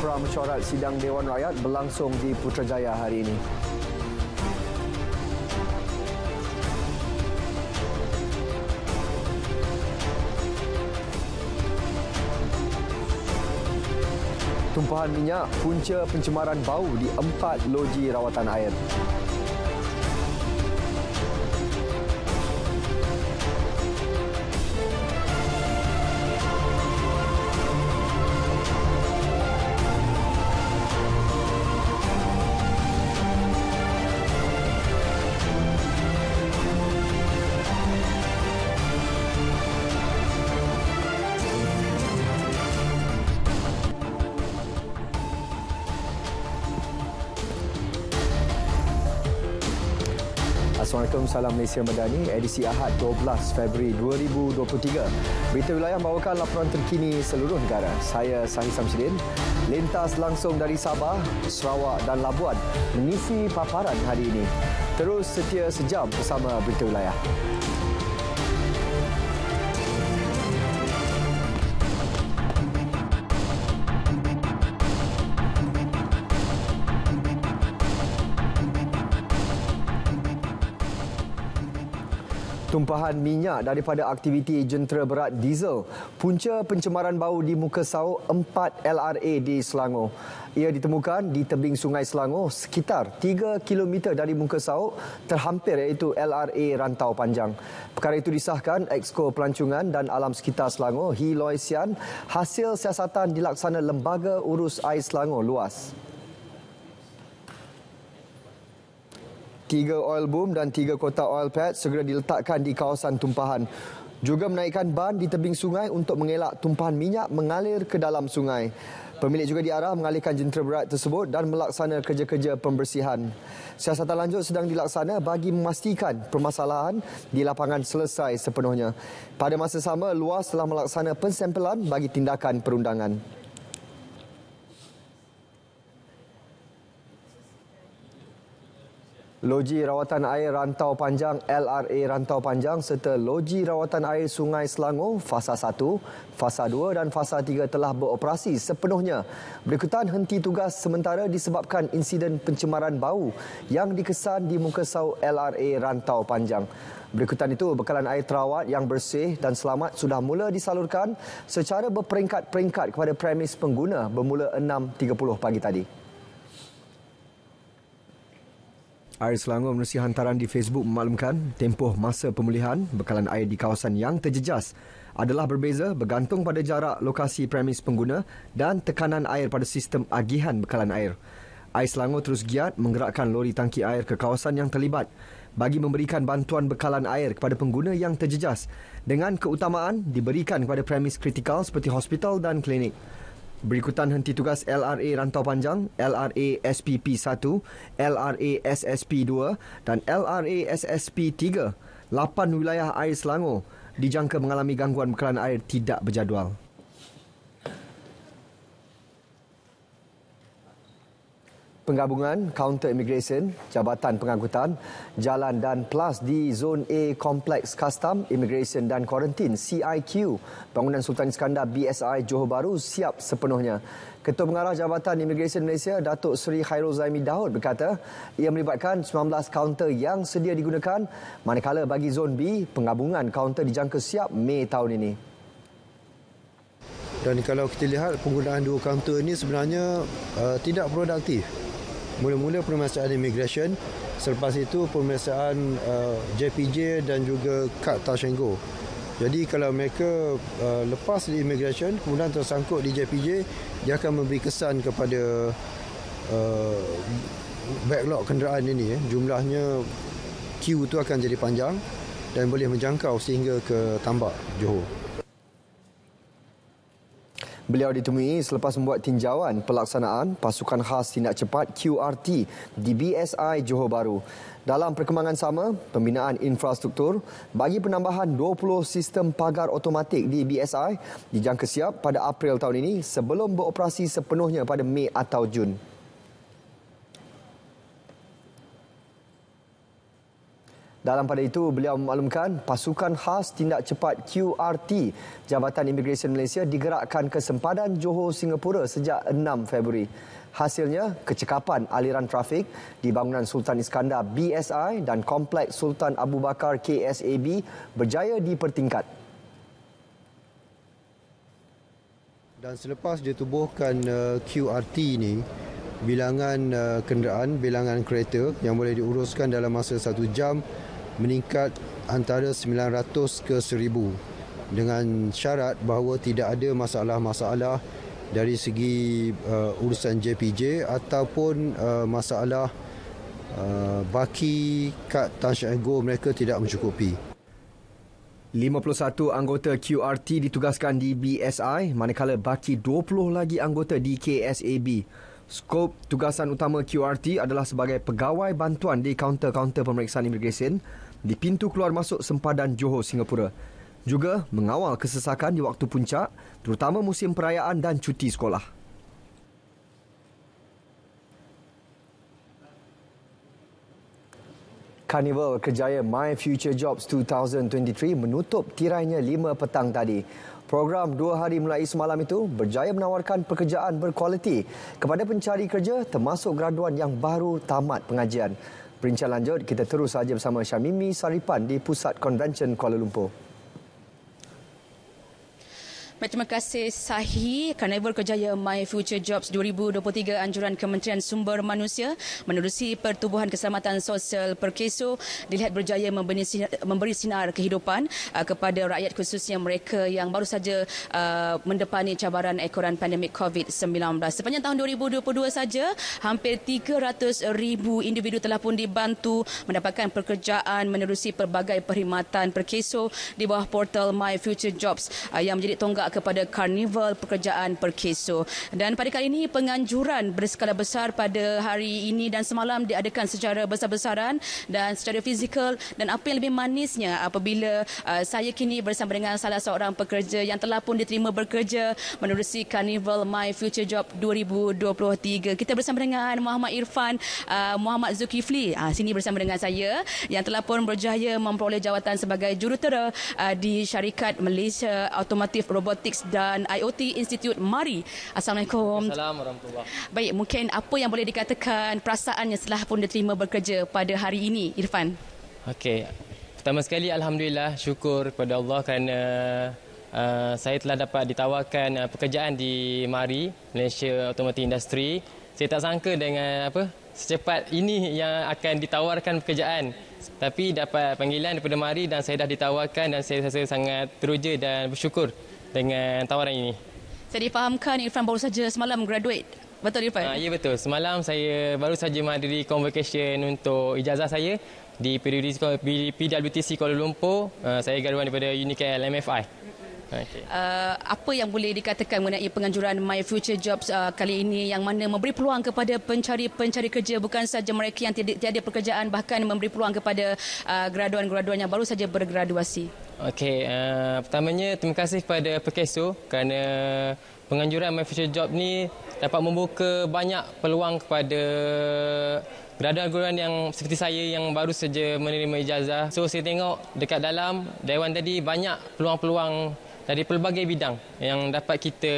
pra-mesyuarat sidang Dewan Rakyat berlangsung di Putrajaya hari ini. Tumpahan minyak punca pencemaran bau di 4 loji rawatan air. Assalamualaikum, salam Malaysia Madani, edisi Ahad 12 Februari 2023. Berita wilayah membawakan laporan terkini seluruh negara. Saya Sahih Samsudin. Lintas langsung dari Sabah, Sarawak dan Labuan mengisi paparan hari ini. Terus setia sejam bersama berita wilayah. Tumpahan minyak daripada aktiviti jentera berat diesel punca pencemaran bau di muka sauk 4 LRA di Selangor. Ia ditemukan di tebing Sungai Selangor sekitar 3 km dari muka sauk terhampir iaitu LRA Rantau Panjang. Perkara itu disahkan Exco Pelancongan dan Alam Sekitar Selangor Hi Loy Sian hasil siasatan dilaksana Lembaga Urus Air Selangor Luas. 3 oil boom dan 3 kotak oil pad segera diletakkan di kawasan tumpahan. Juga menaikkan ban di tebing sungai untuk mengelak tumpahan minyak mengalir ke dalam sungai. Pemilik juga diarah mengalihkan jentera berat tersebut dan melaksana kerja-kerja pembersihan. Siasatan lanjut sedang dilaksana bagi memastikan permasalahan di lapangan selesai sepenuhnya. Pada masa sama, Luas telah melaksana pensampelan bagi tindakan perundangan. Loji Rawatan Air Rantau Panjang LRA Rantau Panjang serta Loji Rawatan Air Sungai Selangor Fasa 1, Fasa 2 dan Fasa 3 telah beroperasi sepenuhnya. Berikutan henti tugas sementara disebabkan insiden pencemaran bau yang dikesan di muka sauk LRA Rantau Panjang. Berikutan itu, bekalan air terawat yang bersih dan selamat sudah mula disalurkan secara berperingkat-peringkat kepada premis pengguna bermula 6.30 pagi tadi. Air Selangor menerusi hantaran di Facebook memaklumkan tempoh masa pemulihan bekalan air di kawasan yang terjejas adalah berbeza bergantung pada jarak lokasi premis pengguna dan tekanan air pada sistem agihan bekalan air. Air Selangor terus giat menggerakkan lori tangki air ke kawasan yang terlibat bagi memberikan bantuan bekalan air kepada pengguna yang terjejas dengan keutamaan diberikan kepada premis kritikal seperti hospital dan klinik. Berikutan henti tugas LRA Rantau Panjang, LRA SPP 1, LRA SSP 2 dan LRA SSP 3. 8 wilayah air Selangor dijangka mengalami gangguan bekalan air tidak berjadual. Penggabungan kaunter imigresen, Jabatan Pengangkutan, Jalan dan Plus di Zon A Kompleks Custom, Immigration dan Kuarantin CIQ, Bangunan Sultan Iskandar BSI Johor Bahru siap sepenuhnya. Ketua Pengarah Jabatan Imigresen Malaysia, Datuk Seri Khairul Zaimi Daud berkata ia melibatkan 19 kaunter yang sedia digunakan, manakala bagi Zon B, penggabungan kaunter dijangka siap Mei tahun ini. Dan kalau kita lihat penggunaan dua kaunter ini sebenarnya tidak produktif. Mula-mula pemeriksaan imigresen, selepas itu pemeriksaan JPJ dan juga kad touch and go. Jadi kalau mereka lepas di imigresen kemudian tersangkut di JPJ, dia akan memberi kesan kepada backlog kenderaan ini. Jumlahnya queue itu akan jadi panjang dan boleh menjangkau sehingga ke Tambak, Johor. Beliau ditemui selepas membuat tinjauan pelaksanaan pasukan khas tindak cepat QRT di BSI Johor Bahru. Dalam perkembangan sama, pembinaan infrastruktur bagi penambahan 20 sistem pagar automatik di BSI dijangka siap pada April tahun ini sebelum beroperasi sepenuhnya pada Mei atau Jun. Dalam pada itu, beliau memaklumkan pasukan khas tindak cepat QRT Jabatan Imigresen Malaysia digerakkan ke sempadan Johor, Singapura sejak 6 Februari. Hasilnya, kecekapan aliran trafik di bangunan Sultan Iskandar BSI dan Kompleks Sultan Abu Bakar KSAB berjaya dipertingkat. Dan selepas ditubuhkan QRT ini, bilangan kenderaan, bilangan kereta yang boleh diuruskan dalam masa 1 jam meningkat antara 900 ke 1000 dengan syarat bahawa tidak ada masalah-masalah dari segi urusan JPJ ataupun masalah baki kad Tan Go mereka tidak mencukupi. 51 anggota QRT ditugaskan di BSI manakala baki 20 lagi anggota di KSAB. Skop tugasan utama QRT adalah sebagai pegawai bantuan di kaunter-kaunter pemeriksaan imigresen di pintu keluar masuk sempadan Johor, Singapura. Juga mengawal kesesakan di waktu puncak, terutama musim perayaan dan cuti sekolah. Karnival Kerjaya My Future Jobs 2023 menutup tirainya 5 petang tadi. Program 2 hari mulai semalam itu berjaya menawarkan pekerjaan berkualiti kepada pencari kerja termasuk graduan yang baru tamat pengajian. Perincian lanjut, kita terus saja bersama Syamimi Saripan di Pusat Konvensyen Kuala Lumpur. Terima kasih Sahi. Karnival Kerjaya My Future Jobs 2023 anjuran Kementerian Sumber Manusia menerusi Pertubuhan Keselamatan Sosial Perkeso dilihat berjaya memberi sinar kehidupan kepada rakyat khususnya mereka yang baru saja mendepani cabaran ekoran pandemik COVID-19. Sepanjang tahun 2022 saja, hampir 300,000 individu telah pun dibantu mendapatkan pekerjaan menerusi pelbagai perkhidmatan Perkeso di bawah portal My Future Jobs yang menjadi tonggak kepada Karnival Pekerjaan Perkeso. Dan pada kali ini penganjuran berskala besar pada hari ini dan semalam diadakan secara besar-besaran dan secara fizikal, dan apa yang lebih manisnya apabila saya kini bersama dengan salah seorang pekerja yang telah pun diterima bekerja menerusi Karnival My Future Job 2023. Kita bersama dengan Muhammad Irfan Muhammad Zulkifli sini bersama dengan saya yang telah pun berjaya memperoleh jawatan sebagai jurutera di syarikat Malaysia Automotive Robotics dan IoT Institute MARI. Assalamualaikum. Assalamualaikum warahmatullahi. Baik, mungkin apa yang boleh dikatakan perasaannya setelah pun diterima bekerja pada hari ini, Irfan? Okey. Pertama sekali alhamdulillah, syukur kepada Allah kerana saya telah dapat ditawarkan pekerjaan di MARI, Malaysia Automotive Industry. Saya tak sangka dengan secepat ini yang akan ditawarkan pekerjaan. Tapi dapat panggilan daripada MARI dan saya dah ditawarkan dan saya rasa sangat teruja dan bersyukur dengan tawaran ini. Saya difahamkan Irfan baru saja semalam graduate. Betul Irfan? Ya betul. Semalam saya baru saja menghadiri convocation untuk ijazah saya di PWTC Kuala Lumpur. Saya graduan daripada UniKL MFI. Okay. Apa yang boleh dikatakan mengenai penganjuran My Future Jobs kali ini yang mana memberi peluang kepada pencari kerja, bukan saja mereka yang tiada pekerjaan, bahkan memberi peluang kepada graduan-graduan yang baru saja bergraduasi? Okey, pertamanya terima kasih kepada Perkeso kerana penganjuran My Future Job ni dapat membuka banyak peluang kepada graduan-graduan yang seperti saya yang baru saja menerima ijazah. So saya tengok dekat dalam dewan tadi banyak peluang-peluang dari pelbagai bidang yang dapat kita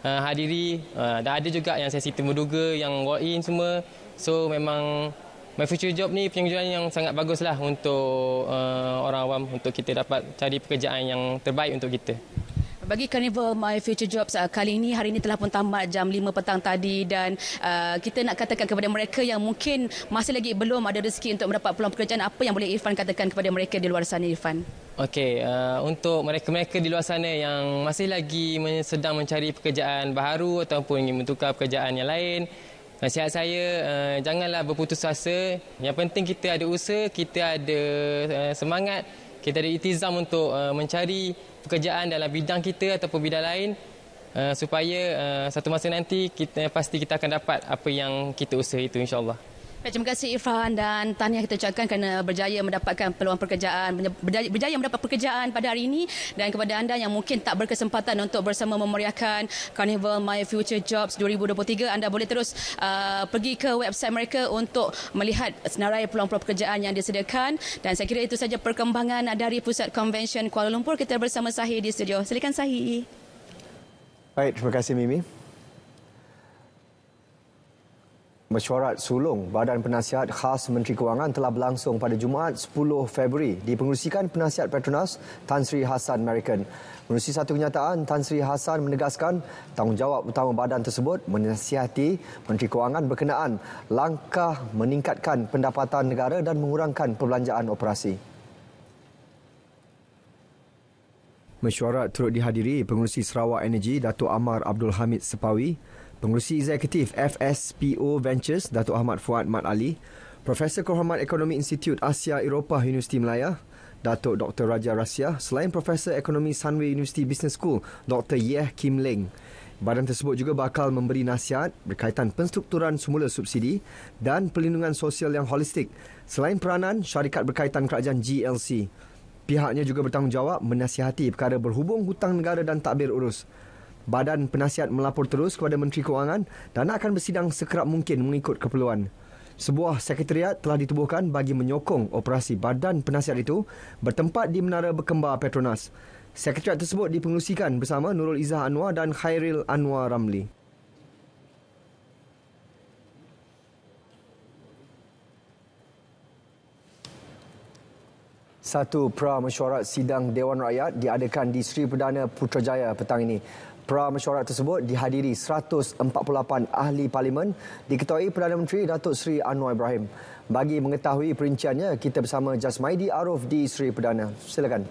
hadiri. Dan ada juga yang sesi temuduga, yang walk-in semua. So memang My Future Job ni penganjuran yang sangat baguslah untuk orang awam, untuk kita dapat cari pekerjaan yang terbaik untuk kita. Bagi Karnival My Future Jobs kali ini, hari ini telah pun tamat jam 5 petang tadi, dan kita nak katakan kepada mereka yang mungkin masih lagi belum ada rezeki untuk mendapat peluang pekerjaan, apa yang boleh Irfan katakan kepada mereka di luar sana, Irfan? Okey, untuk mereka-mereka di luar sana yang masih lagi sedang mencari pekerjaan baharu ataupun ingin mentukar pekerjaan yang lain, nasihat saya, janganlah berputus asa. Yang penting kita ada usaha, kita ada semangat, kita ada iktizam untuk mencari pekerjaan dalam bidang kita ataupun bidang lain, supaya satu masa nanti pasti kita akan dapat apa yang kita usaha itu, insya-Allah. Baik, terima kasih Irfan dan tahniah kita ucapkan kerana berjaya mendapatkan peluang pekerjaan, berjaya mendapat pekerjaan pada hari ini, dan kepada anda yang mungkin tak berkesempatan untuk bersama memeriahkan Carnival My Future Jobs 2023, anda boleh terus pergi ke website mereka untuk melihat senarai peluang-peluang pekerjaan yang disediakan. Dan saya kira itu saja perkembangan dari Pusat Convention Kuala Lumpur. Kita bersama Sahi di studio. Silakan Sahi. Baik, terima kasih Mimi. Mesyuarat sulung Badan Penasihat Khas Menteri Kewangan telah berlangsung pada Jumaat 10 Februari dipengerusikan Penasihat Petronas Tan Sri Hassan Merican. Menerusi satu kenyataan, Tan Sri Hassan menegaskan tanggungjawab utama badan tersebut menasihati Menteri Kewangan berkenaan langkah meningkatkan pendapatan negara dan mengurangkan perbelanjaan operasi. Mesyuarat turut dihadiri Pengerusi Sarawak Energy Datuk Amar Abdul Hamid Sepawi, Pengerusi Eksekutif FSPO Ventures Datuk Ahmad Fuad Mat Ali, Profesor Kehormat Ekonomi Institut Asia Eropah Universiti Melaya Datuk Dr. Raja Rasya, selain Profesor Ekonomi Sunway University Business School Dr. Yeh Kim Leng. Badan tersebut juga bakal memberi nasihat berkaitan penstrukturan semula subsidi dan perlindungan sosial yang holistik selain peranan syarikat berkaitan kerajaan GLC. Pihaknya juga bertanggungjawab menasihati perkara berhubung hutang negara dan takbir urus. Badan Penasihat melapor terus kepada Menteri Kewangan dan akan bersidang sekerap mungkin mengikut keperluan. Sebuah sekretariat telah ditubuhkan bagi menyokong operasi Badan Penasihat itu bertempat di Menara Berkembar Petronas. Sekretariat tersebut dipengerusikan bersama Nurul Izzah Anwar dan Khairil Anwar Ramli. Satu pra-mesyuarat sidang Dewan Rakyat diadakan di Seri Perdana Putrajaya petang ini. Pra-mesyuarat tersebut dihadiri 148 ahli parlimen diketuai Perdana Menteri Datuk Seri Anwar Ibrahim. Bagi mengetahui perinciannya, kita bersama Jasmaidi Arif di Seri Perdana. Silakan.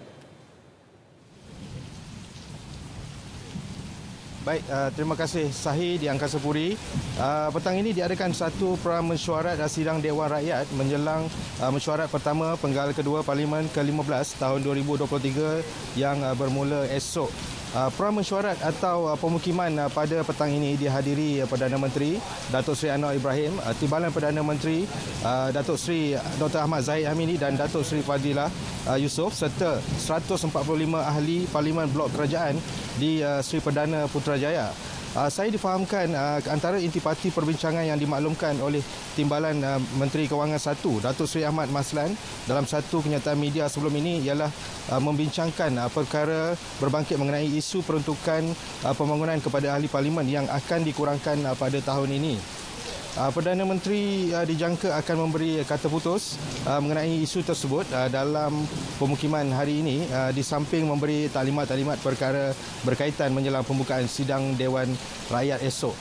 Baik, terima kasih Sahi di Angkasa Puri. Petang ini diadakan satu pra-mesyuarat sidang Dewan Rakyat menjelang mesyuarat pertama penggal kedua Parlimen ke-15 tahun 2023 yang bermula esok. Pra-mesyuarat atau pemukiman pada petang ini dihadiri Perdana Menteri Datuk Seri Anwar Ibrahim, Timbalan Perdana Menteri Datuk Seri Dr. Ahmad Zahid Amini dan Datuk Seri Fadilah Yusof serta 145 ahli Parlimen Blok Kerajaan di Seri Perdana Putrajaya. Saya difahamkan antara intipati perbincangan yang dimaklumkan oleh Timbalan Menteri Kewangan 1, Datuk Seri Ahmad Maslan dalam satu kenyataan media sebelum ini ialah membincangkan perkara berbangkit mengenai isu peruntukan pembangunan kepada ahli parlimen yang akan dikurangkan pada tahun ini. Perdana Menteri dijangka akan memberi kata putus mengenai isu tersebut dalam pemukiman hari ini di samping memberi taklimat-taklimat perkara berkaitan menjelang pembukaan sidang Dewan Rakyat esok.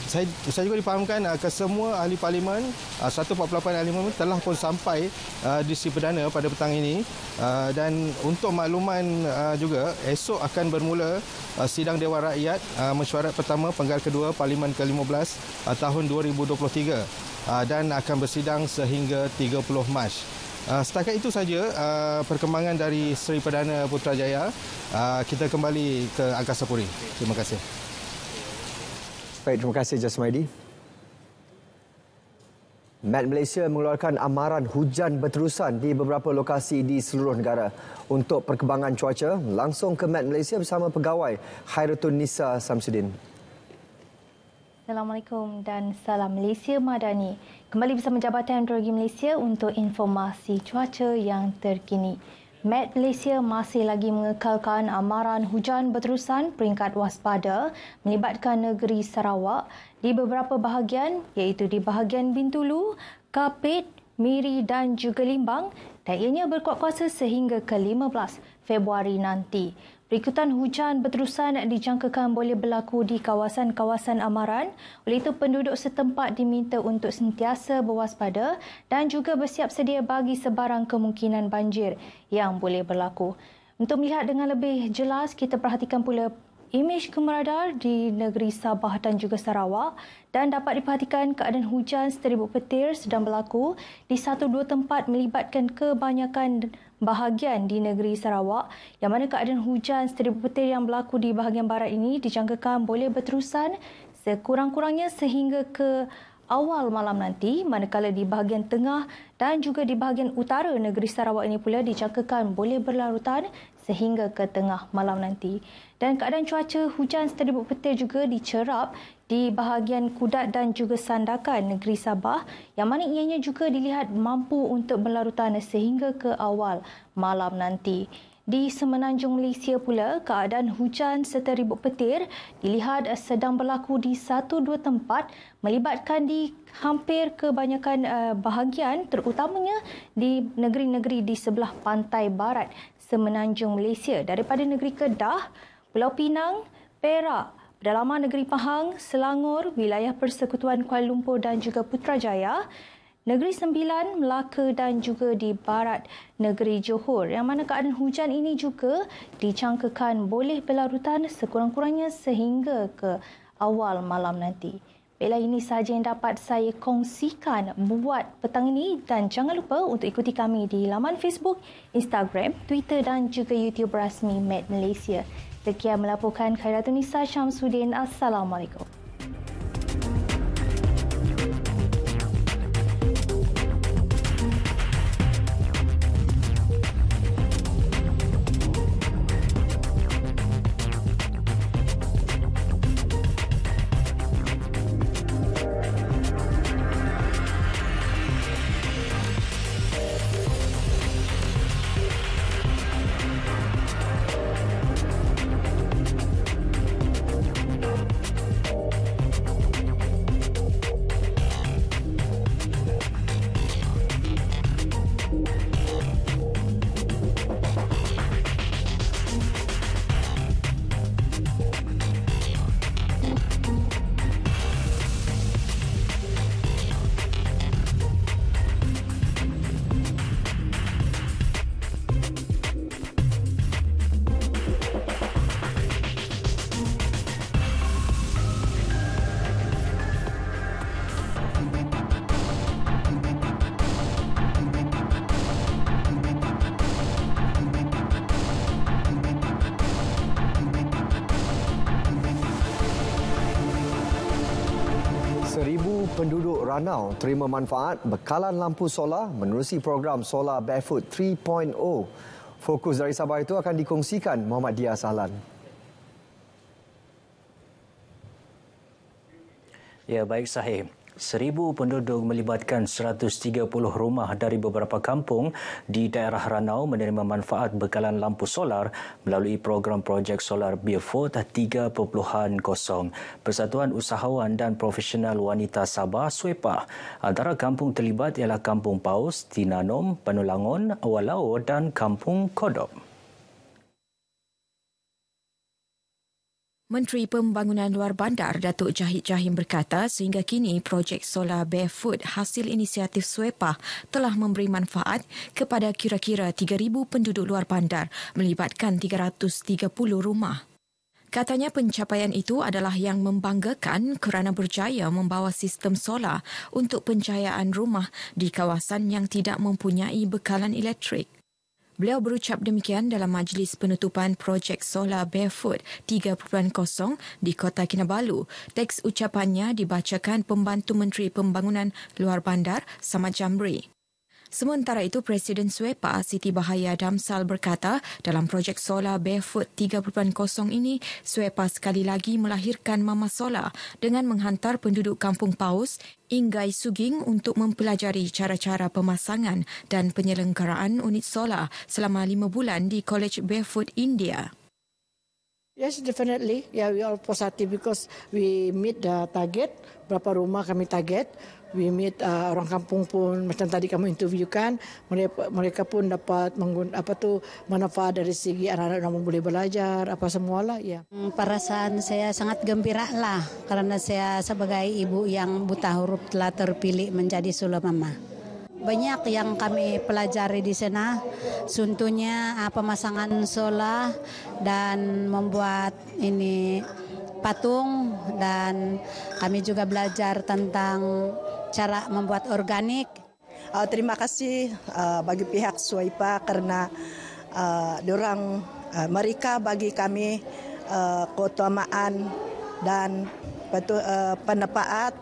Saya juga difahamkan kesemua ahli parlimen, 148 ahli parlimen telah pun sampai di Seri Perdana pada petang ini, dan untuk makluman juga esok akan bermula sidang Dewan Rakyat mesyuarat pertama penggal kedua Parlimen ke-15 tahun 2023 dan akan bersidang sehingga 30 Mac. Setakat itu saja perkembangan dari Seri Perdana Putrajaya. Kita kembali ke Angkasa Puri. Terima kasih. Baik, terima kasih Jasmaidi. Met Malaysia mengeluarkan amaran hujan berterusan di beberapa lokasi di seluruh negara. Untuk perkembangan cuaca, langsung ke Met Malaysia bersama pegawai Khairatun Nisa Samsudin. Assalamualaikum dan salam Malaysia Madani. Kembali bersama Jabatan Meteorologi Malaysia untuk informasi cuaca yang terkini. Met Malaysia masih lagi mengekalkan amaran hujan berterusan peringkat waspada melibatkan negeri Sarawak di beberapa bahagian iaitu di bahagian Bintulu, Kapit, Miri dan juga Limbang, dan ianya berkuat kuasa sehingga ke-15 Februari nanti. Berikutan hujan berterusan dijangkakan boleh berlaku di kawasan-kawasan amaran. Oleh itu, penduduk setempat diminta untuk sentiasa berwaspada dan juga bersiap sedia bagi sebarang kemungkinan banjir yang boleh berlaku. Untuk melihat dengan lebih jelas, kita perhatikan pula imej kemeradar di negeri Sabah dan juga Sarawak, dan dapat diperhatikan keadaan hujan seteribut petir sedang berlaku di satu dua tempat melibatkan kebanyakan bahagian di negeri Sarawak, yang mana keadaan hujan seteribut petir yang berlaku di bahagian barat ini dijangkakan boleh berterusan sekurang-kurangnya sehingga ke awal malam nanti, manakala di bahagian tengah dan juga di bahagian utara negeri Sarawak ini pula dijangkakan boleh berlarutan sehingga ke tengah malam nanti. Dan keadaan cuaca hujan seteribut petir juga dicerap di bahagian Kudat dan juga Sandakan negeri Sabah yang mana ianya juga dilihat mampu untuk berlarutan sehingga ke awal malam nanti. Di Semenanjung Malaysia pula, keadaan hujan serta ribut petir dilihat sedang berlaku di 1-2 tempat melibatkan di hampir kebanyakan bahagian terutamanya di negeri-negeri di sebelah pantai barat Semenanjung Malaysia daripada negeri Kedah, Pulau Pinang, Perak, pedalaman negeri Pahang, Selangor, wilayah Persekutuan Kuala Lumpur dan juga Putrajaya, Negeri Sembilan, Melaka dan juga di barat negeri Johor yang mana keadaan hujan ini juga dijangkakan boleh berlarutan sekurang-kurangnya sehingga ke awal malam nanti. Baiklah, ini sahaja yang dapat saya kongsikan buat petang ini dan jangan lupa untuk ikuti kami di laman Facebook, Instagram, Twitter dan juga YouTube rasmi Met Malaysia. Sekian melaporkan Khairatun-Nisa Syamsuddin. Assalamualaikum. Penduduk Ranau terima manfaat bekalan lampu solar menerusi program Solar Barefoot 3.0. Fokus dari Sabah itu akan dikongsikan Muhammad Dia Sahlan. Ya, baik Sahih. 1,000 penduduk melibatkan 130 rumah dari beberapa kampung di daerah Ranau menerima manfaat bekalan lampu solar melalui program projek Solar Barefoot 3.0. Persatuan Usahawan dan Profesional Wanita Sabah SUEPA. Antara kampung terlibat ialah Kampung Paus, Tinanom, Panulangon, Awalao dan Kampung Kodok. Menteri Pembangunan Luar Bandar Datuk Jahid Jahim berkata sehingga kini projek Solar Barefoot hasil inisiatif SUEPA telah memberi manfaat kepada kira-kira 3,000 penduduk luar bandar melibatkan 330 rumah. Katanya pencapaian itu adalah yang membanggakan kerana berjaya membawa sistem solar untuk pencahayaan rumah di kawasan yang tidak mempunyai bekalan elektrik. Beliau berucap demikian dalam majlis penutupan projek Solar Barefoot 3.0 di Kota Kinabalu. Teks ucapannya dibacakan Pembantu Menteri Pembangunan Luar Bandar Samad Jamri. Sementara itu, Presiden SUEPA Siti Bahaya Damsal berkata dalam projek Solar Barefoot 3.0 ini, SUEPA sekali lagi melahirkan Mama Solar dengan menghantar penduduk Kampung Paus, Ingai Suging untuk mempelajari cara-cara pemasangan dan penyelenggaraan unit solar selama 5 bulan di College Barefoot India. Yes, definitely. Yeah, we are positive because we meet the target. Berapa rumah kami target. We meet orang kampung pun macam tadi kamu interviewkan, mereka pun dapat manfaat dari segi anak-anak boleh belajar apa semualah ya. Perasaan saya sangat gembira lah karena saya sebagai ibu yang buta huruf telah terpilih menjadi solo mama. Banyak yang kami pelajari di sana, contohnya pemasangan solar dan membuat ini patung, dan kami juga belajar tentang cara membuat organik. Terima kasih bagi pihak SUEPA karena mereka bagi kami keutamaan dan manfaat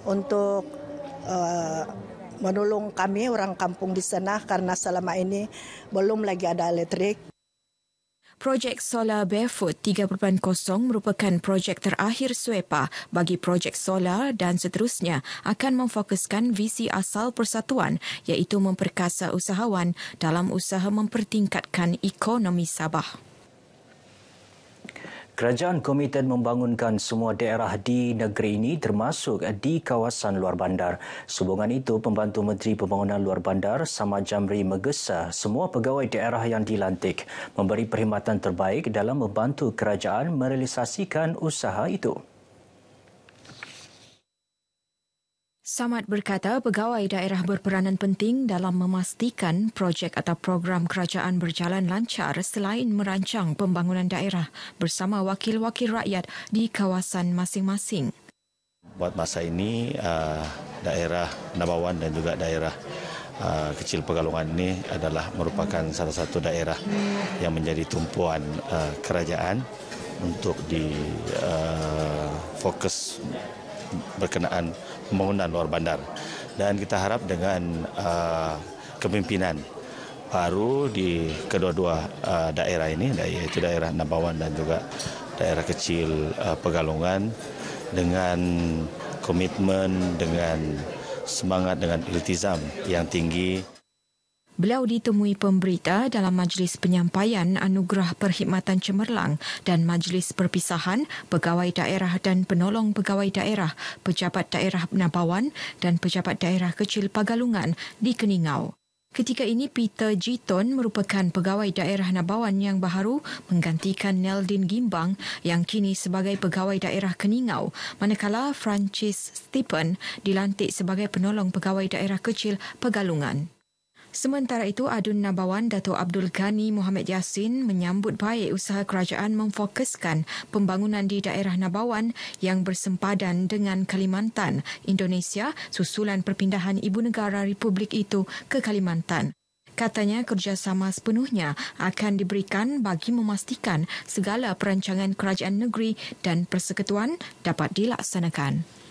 untuk menolong kami orang kampung di sana karena selama ini belum lagi ada elektrik. Projek solar Barefoot 3.0 merupakan projek terakhir SUEPA bagi projek solar dan seterusnya akan memfokuskan visi asal persatuan iaitu memperkasa usahawan dalam usaha mempertingkatkan ekonomi Sabah. Kerajaan komited membangunkan semua daerah di negeri ini termasuk di kawasan luar bandar. Sehubungan itu, Pembantu Menteri Pembangunan Luar Bandar Samad Jamri menggesa semua pegawai daerah yang dilantik memberi perkhidmatan terbaik dalam membantu kerajaan merealisasikan usaha itu. Samad berkata pegawai daerah berperanan penting dalam memastikan projek atau program kerajaan berjalan lancar selain merancang pembangunan daerah bersama wakil-wakil rakyat di kawasan masing-masing. Buat masa ini, daerah Nabawan dan juga daerah kecil Pegalongan ini adalah merupakan salah satu daerah yang menjadi tumpuan kerajaan untuk fokus berkenaan pembangunan luar bandar, dan kita harap dengan kepimpinan baru di kedua-dua daerah ini, yaitu daerah Nabawan dan juga daerah kecil Pegalongan, dengan komitmen, dengan semangat, dengan iltizam yang tinggi. Beliau ditemui pemberita dalam Majlis Penyampaian Anugerah Perkhidmatan Cemerlang dan Majlis Perpisahan Pegawai Daerah dan Penolong Pegawai Daerah, Pejabat Daerah Nabawan dan Pejabat Daerah Kecil Pegalungan di Keningau. Ketika ini, Peter Jiton merupakan pegawai daerah Nabawan yang baru menggantikan Neldin Gimbang yang kini sebagai pegawai daerah Keningau, manakala Francis Stephen dilantik sebagai penolong pegawai daerah kecil Pegalungan. Sementara itu, Adun Nabawan Dato' Abdul Ghani Mohamed Yassin menyambut baik usaha kerajaan memfokuskan pembangunan di daerah Nabawan yang bersempadan dengan Kalimantan, Indonesia susulan perpindahan ibu negara Republik itu ke Kalimantan. Katanya kerjasama sepenuhnya akan diberikan bagi memastikan segala perancangan kerajaan negeri dan persekutuan dapat dilaksanakan.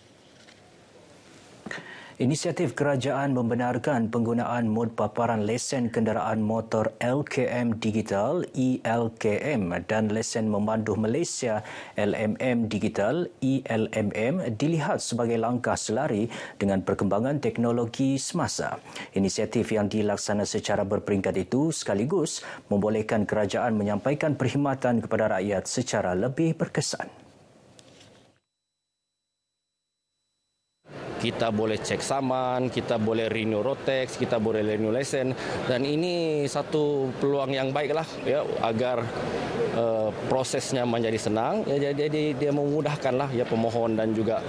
Inisiatif kerajaan membenarkan penggunaan mod paparan lesen kenderaan motor LKM Digital (ELKM) dan lesen memandu Malaysia LMM Digital (ELMM) dilihat sebagai langkah selari dengan perkembangan teknologi semasa. Inisiatif yang dilaksana secara berperingkat itu sekaligus membolehkan kerajaan menyampaikan perkhidmatan kepada rakyat secara lebih berkesan. Kita boleh cek saman, kita boleh renew road tax, kita boleh renew lesen, dan ini satu peluang yang baiklah ya agar prosesnya menjadi senang. Ya, jadi dia memudahkanlah ya pemohon dan juga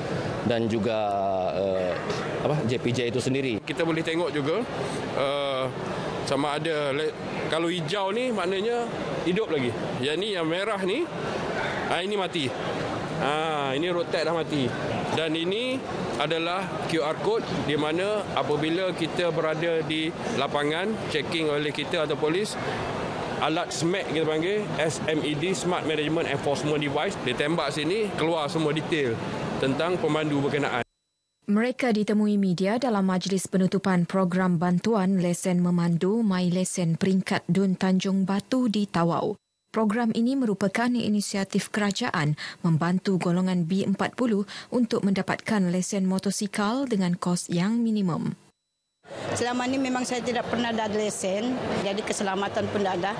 JPJ itu sendiri. Kita boleh tengok juga sama ada kalau hijau ni maknanya hidup lagi. Yang ni yang merah ni ini mati. Ini road tax dah mati. Dan ini adalah QR code di mana apabila kita berada di lapangan, checking oleh kita atau polis, alat SMAD kita panggil, SMED, Smart Management Enforcement Device, dia tembak sini, keluar semua detail tentang pemandu berkenaan. Mereka ditemui media dalam majlis penutupan program bantuan lesen memandu My Lesen peringkat Dun Tanjung Batu di Tawau. Program ini merupakan inisiatif kerajaan membantu golongan B40 untuk mendapatkan lesen motosikal dengan kos yang minimum. Selama ini memang saya tidak pernah ada lesen, jadi keselamatan pun tidak ada.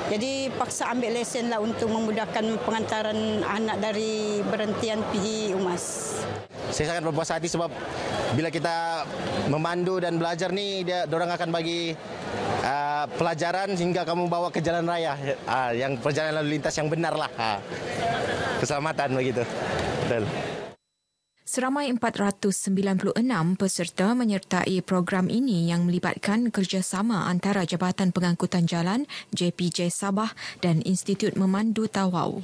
Jadi paksa ambil lesen lah untuk memudahkan pengantaran anak dari berhentian pergi UMAS. Saya sangat berpuas hati sebab bila kita memandu dan belajar ni, diorang akan bagi pelajaran sehingga kamu bawa ke jalan raya, yang perjalanan lalu lintas yang benar lah, keselamatan begitu. Betul. Seramai 496 peserta menyertai program ini yang melibatkan kerjasama antara Jabatan Pengangkutan Jalan, JPJ Sabah dan Institut Memandu Tawau.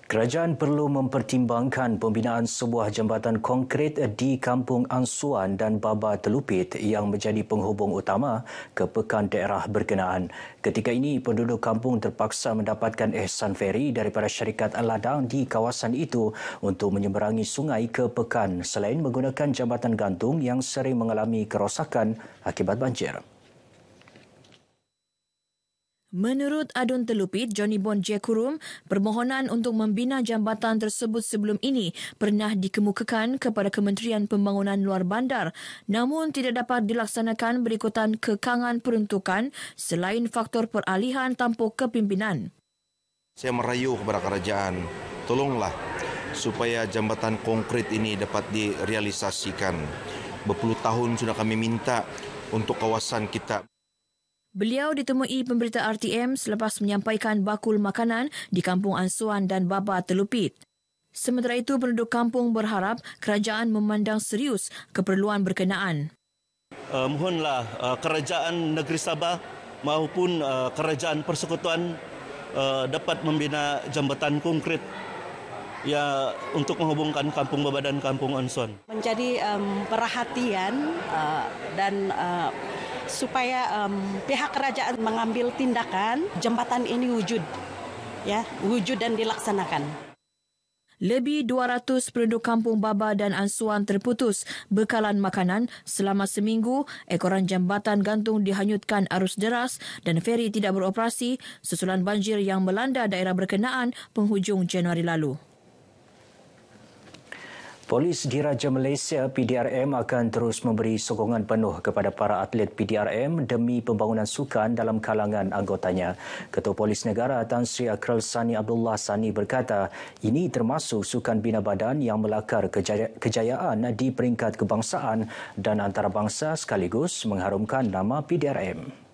Kerajaan perlu mempertimbangkan pembinaan sebuah jambatan konkret di Kampung Ansuan dan Baba Telupit yang menjadi penghubung utama ke pekan daerah berkenaan. Ketika ini, penduduk kampung terpaksa mendapatkan ihsan feri daripada syarikat ladang di kawasan itu untuk menyeberangi sungai ke pekan selain menggunakan jambatan gantung yang sering mengalami kerosakan akibat banjir. Menurut Adun Telupit, Johnny Bon Jekurum, permohonan untuk membina jambatan tersebut sebelum ini pernah dikemukakan kepada Kementerian Pembangunan Luar Bandar namun tidak dapat dilaksanakan berikutan kekangan peruntukan selain faktor peralihan tampuk kepimpinan. Saya merayu kepada kerajaan, tolonglah supaya jambatan konkret ini dapat direalisasikan. Berpuluh tahun sudah kami minta untuk kawasan kita. Beliau ditemui pemberita RTM selepas menyampaikan bakul makanan di Kampung Ansuan dan Baba Telupit. Sementara itu, penduduk kampung berharap kerajaan memandang serius keperluan berkenaan. Mohonlah kerajaan negeri Sabah maupun kerajaan persekutuan dapat membina jambatan konkret ya untuk menghubungkan Kampung Baba dan Kampung Ansuan. Menjadi perhatian dan supaya pihak kerajaan mengambil tindakan jambatan ini wujud dan dilaksanakan. Lebih 200 penduduk Kampung Baba dan Ansuan terputus bekalan makanan selama seminggu. Ekoran jambatan gantung dihanyutkan arus deras dan feri tidak beroperasi susulan banjir yang melanda daerah berkenaan penghujung Januari lalu. Polis Diraja Malaysia PDRM akan terus memberi sokongan penuh kepada para atlet PDRM demi pembangunan sukan dalam kalangan anggotanya. Ketua Polis Negara Tan Sri Akral Sani Abdullah Sani berkata, ini termasuk sukan bina badan yang melakar kejayaan di peringkat kebangsaan dan antarabangsa sekaligus mengharumkan nama PDRM.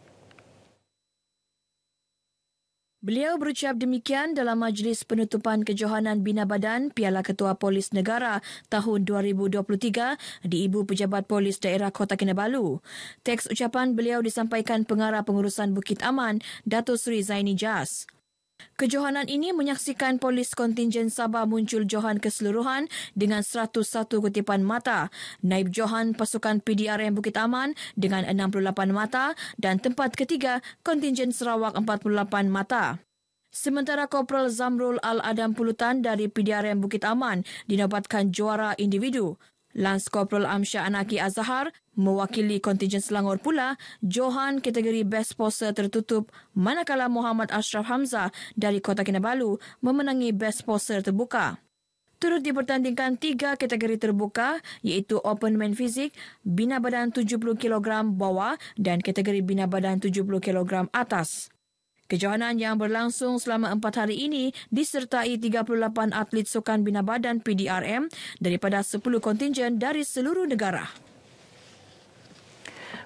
Beliau berucap demikian dalam majlis penutupan kejohanan Bina Badan Piala Ketua Polis Negara tahun 2023 di Ibu Pejabat Polis Daerah Kota Kinabalu. Teks ucapan beliau disampaikan Pengarah Pengurusan Bukit Aman, Dato' Sri Zaini Jas. Kejohanan ini menyaksikan polis kontingen Sabah muncul johan keseluruhan dengan 101 kutipan mata, naib johan pasukan PDRM Bukit Aman dengan 68 mata dan tempat ketiga kontingen Sarawak 48 mata. Sementara Kopral Zamrul Al-Adam Pulutan dari PDRM Bukit Aman dinobatkan juara individu. Lance Corporal Amsyah Anaki Azhar mewakili kontingen Selangor pula johan kategori Best Poser tertutup, manakala Muhammad Ashraf Hamzah dari Kota Kinabalu memenangi Best Poser terbuka. Turut dipertandingkan 3 kategori terbuka iaitu Open Man Fizik, Bina Badan 70 kg bawah dan kategori Bina Badan 70 kg atas. Kejohanan yang berlangsung selama 4 hari ini disertai 38 atlet sukan bina badan PDRM daripada 10 kontingen dari seluruh negara.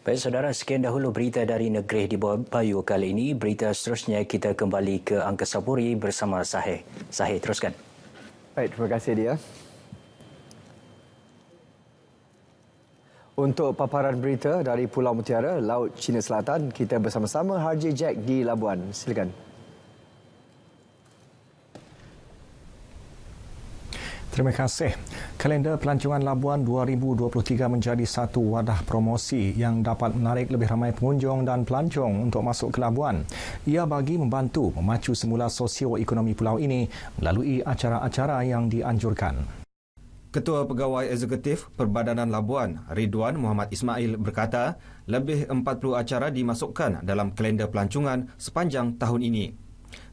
Baik saudara, sekian dahulu berita dari Negeri di Bayu kali ini. Berita seterusnya kita kembali ke Angkasa Puri bersama Sahih. Sahih, teruskan. Baik, terima kasih dia. Untuk paparan berita dari Pulau Mutiara, Laut Cina Selatan, kita bersama-sama Harji Jack di Labuan. Silakan. Terima kasih. Kalender Pelancongan Labuan 2023 menjadi satu wadah promosi yang dapat menarik lebih ramai pengunjung dan pelancong untuk masuk ke Labuan. Ia bagi membantu memacu semula sosioekonomi pulau ini melalui acara-acara yang dianjurkan. Ketua Pegawai Eksekutif Perbadanan Labuan, Ridwan Muhammad Ismail berkata, lebih 40 acara dimasukkan dalam kalender pelancongan sepanjang tahun ini.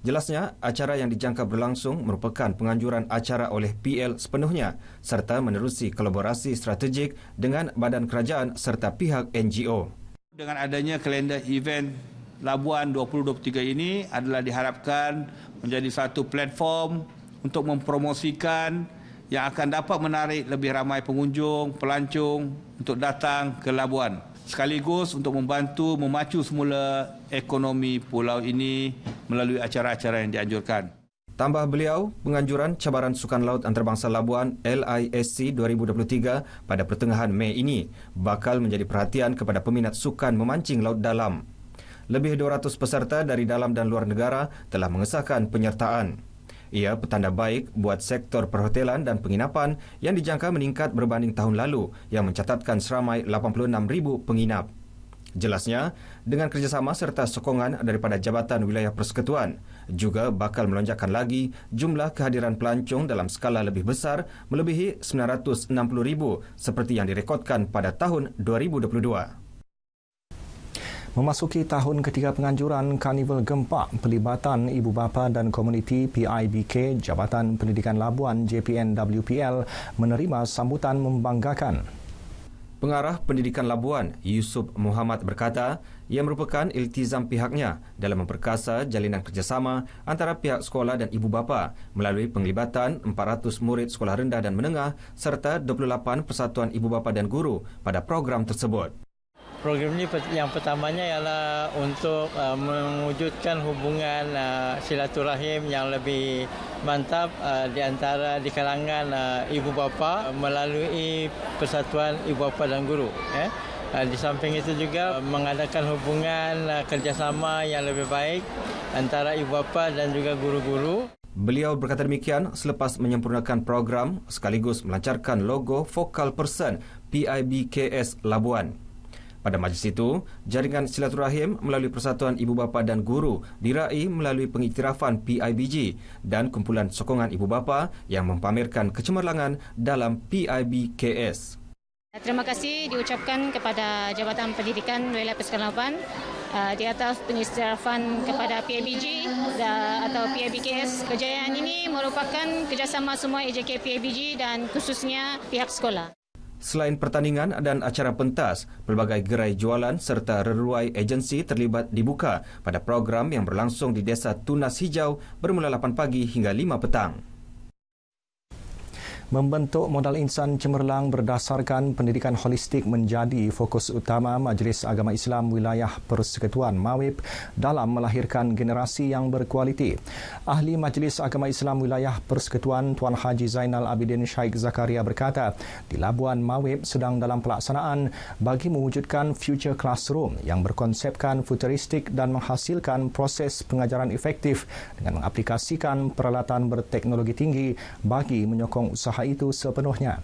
Jelasnya, acara yang dijangka berlangsung merupakan penganjuran acara oleh PL sepenuhnya serta menerusi kolaborasi strategik dengan badan kerajaan serta pihak NGO. Dengan adanya kalender event Labuan 2023 ini adalah diharapkan menjadi satu platform untuk mempromosikan yang akan dapat menarik lebih ramai pengunjung, pelancong untuk datang ke Labuan. Sekaligus untuk membantu memacu semula ekonomi pulau ini melalui acara-acara yang dianjurkan. Tambah beliau, penganjuran Cabaran Sukan Laut Antarabangsa Labuan LISC 2023 pada pertengahan Mei ini bakal menjadi perhatian kepada peminat sukan memancing laut dalam. Lebih 200 peserta dari dalam dan luar negara telah mengesahkan penyertaan. Ia petanda baik buat sektor perhotelan dan penginapan yang dijangka meningkat berbanding tahun lalu yang mencatatkan seramai 86,000 penginap. Jelasnya, dengan kerjasama serta sokongan daripada Jabatan Wilayah Persekutuan, juga bakal melonjakkan lagi jumlah kehadiran pelancong dalam skala lebih besar melebihi 960,000 seperti yang direkodkan pada tahun 2022. Memasuki tahun ketiga penganjuran Karnival Gempak, pelibatan ibu bapa dan komuniti PIBK Jabatan Pendidikan Labuan JPN-WPL menerima sambutan membanggakan. Pengarah Pendidikan Labuan, Yusuf Muhammad berkata, ia merupakan iltizam pihaknya dalam memperkasa jalinan kerjasama antara pihak sekolah dan ibu bapa melalui penglibatan 400 murid sekolah rendah dan menengah serta 28 persatuan ibu bapa dan guru pada program tersebut. Program ini yang pertamanya ialah untuk mewujudkan hubungan silaturahim yang lebih mantap di kalangan ibu bapa melalui Persatuan Ibu Bapa dan Guru. Di samping itu juga mengadakan hubungan kerjasama yang lebih baik antara ibu bapa dan juga guru-guru. Beliau berkata demikian selepas menyempurnakan program sekaligus melancarkan logo Focal Person PIBKS Labuan. Pada majlis itu, jaringan silaturahim melalui Persatuan Ibu Bapa dan Guru diraih melalui pengiktirafan PIBG dan kumpulan sokongan ibu bapa yang mempamerkan kecemerlangan dalam PIBKS. Terima kasih diucapkan kepada Jabatan Pendidikan Wilayah Persekutuan Labuan di atas pengiktirafan kepada PIBG atau PIBKS. Kejayaan ini merupakan kerjasama semua EJK PIBG dan khususnya pihak sekolah. Selain pertandingan dan acara pentas, pelbagai gerai jualan serta reruai agensi terlibat dibuka pada program yang berlangsung di Desa Tunas Hijau bermula 8 pagi hingga 5 petang. Membentuk modal insan cemerlang berdasarkan pendidikan holistik menjadi fokus utama Majlis Agama Islam Wilayah Persekutuan MAWIP dalam melahirkan generasi yang berkualiti. Ahli Majlis Agama Islam Wilayah Persekutuan Tuan Haji Zainal Abidin Shaikh Zakaria berkata, di Labuan MAWIP sedang dalam pelaksanaan bagi mewujudkan future classroom yang berkonsepkan futuristik dan menghasilkan proses pengajaran efektif dengan mengaplikasikan peralatan berteknologi tinggi bagi menyokong usaha itu sepenuhnya.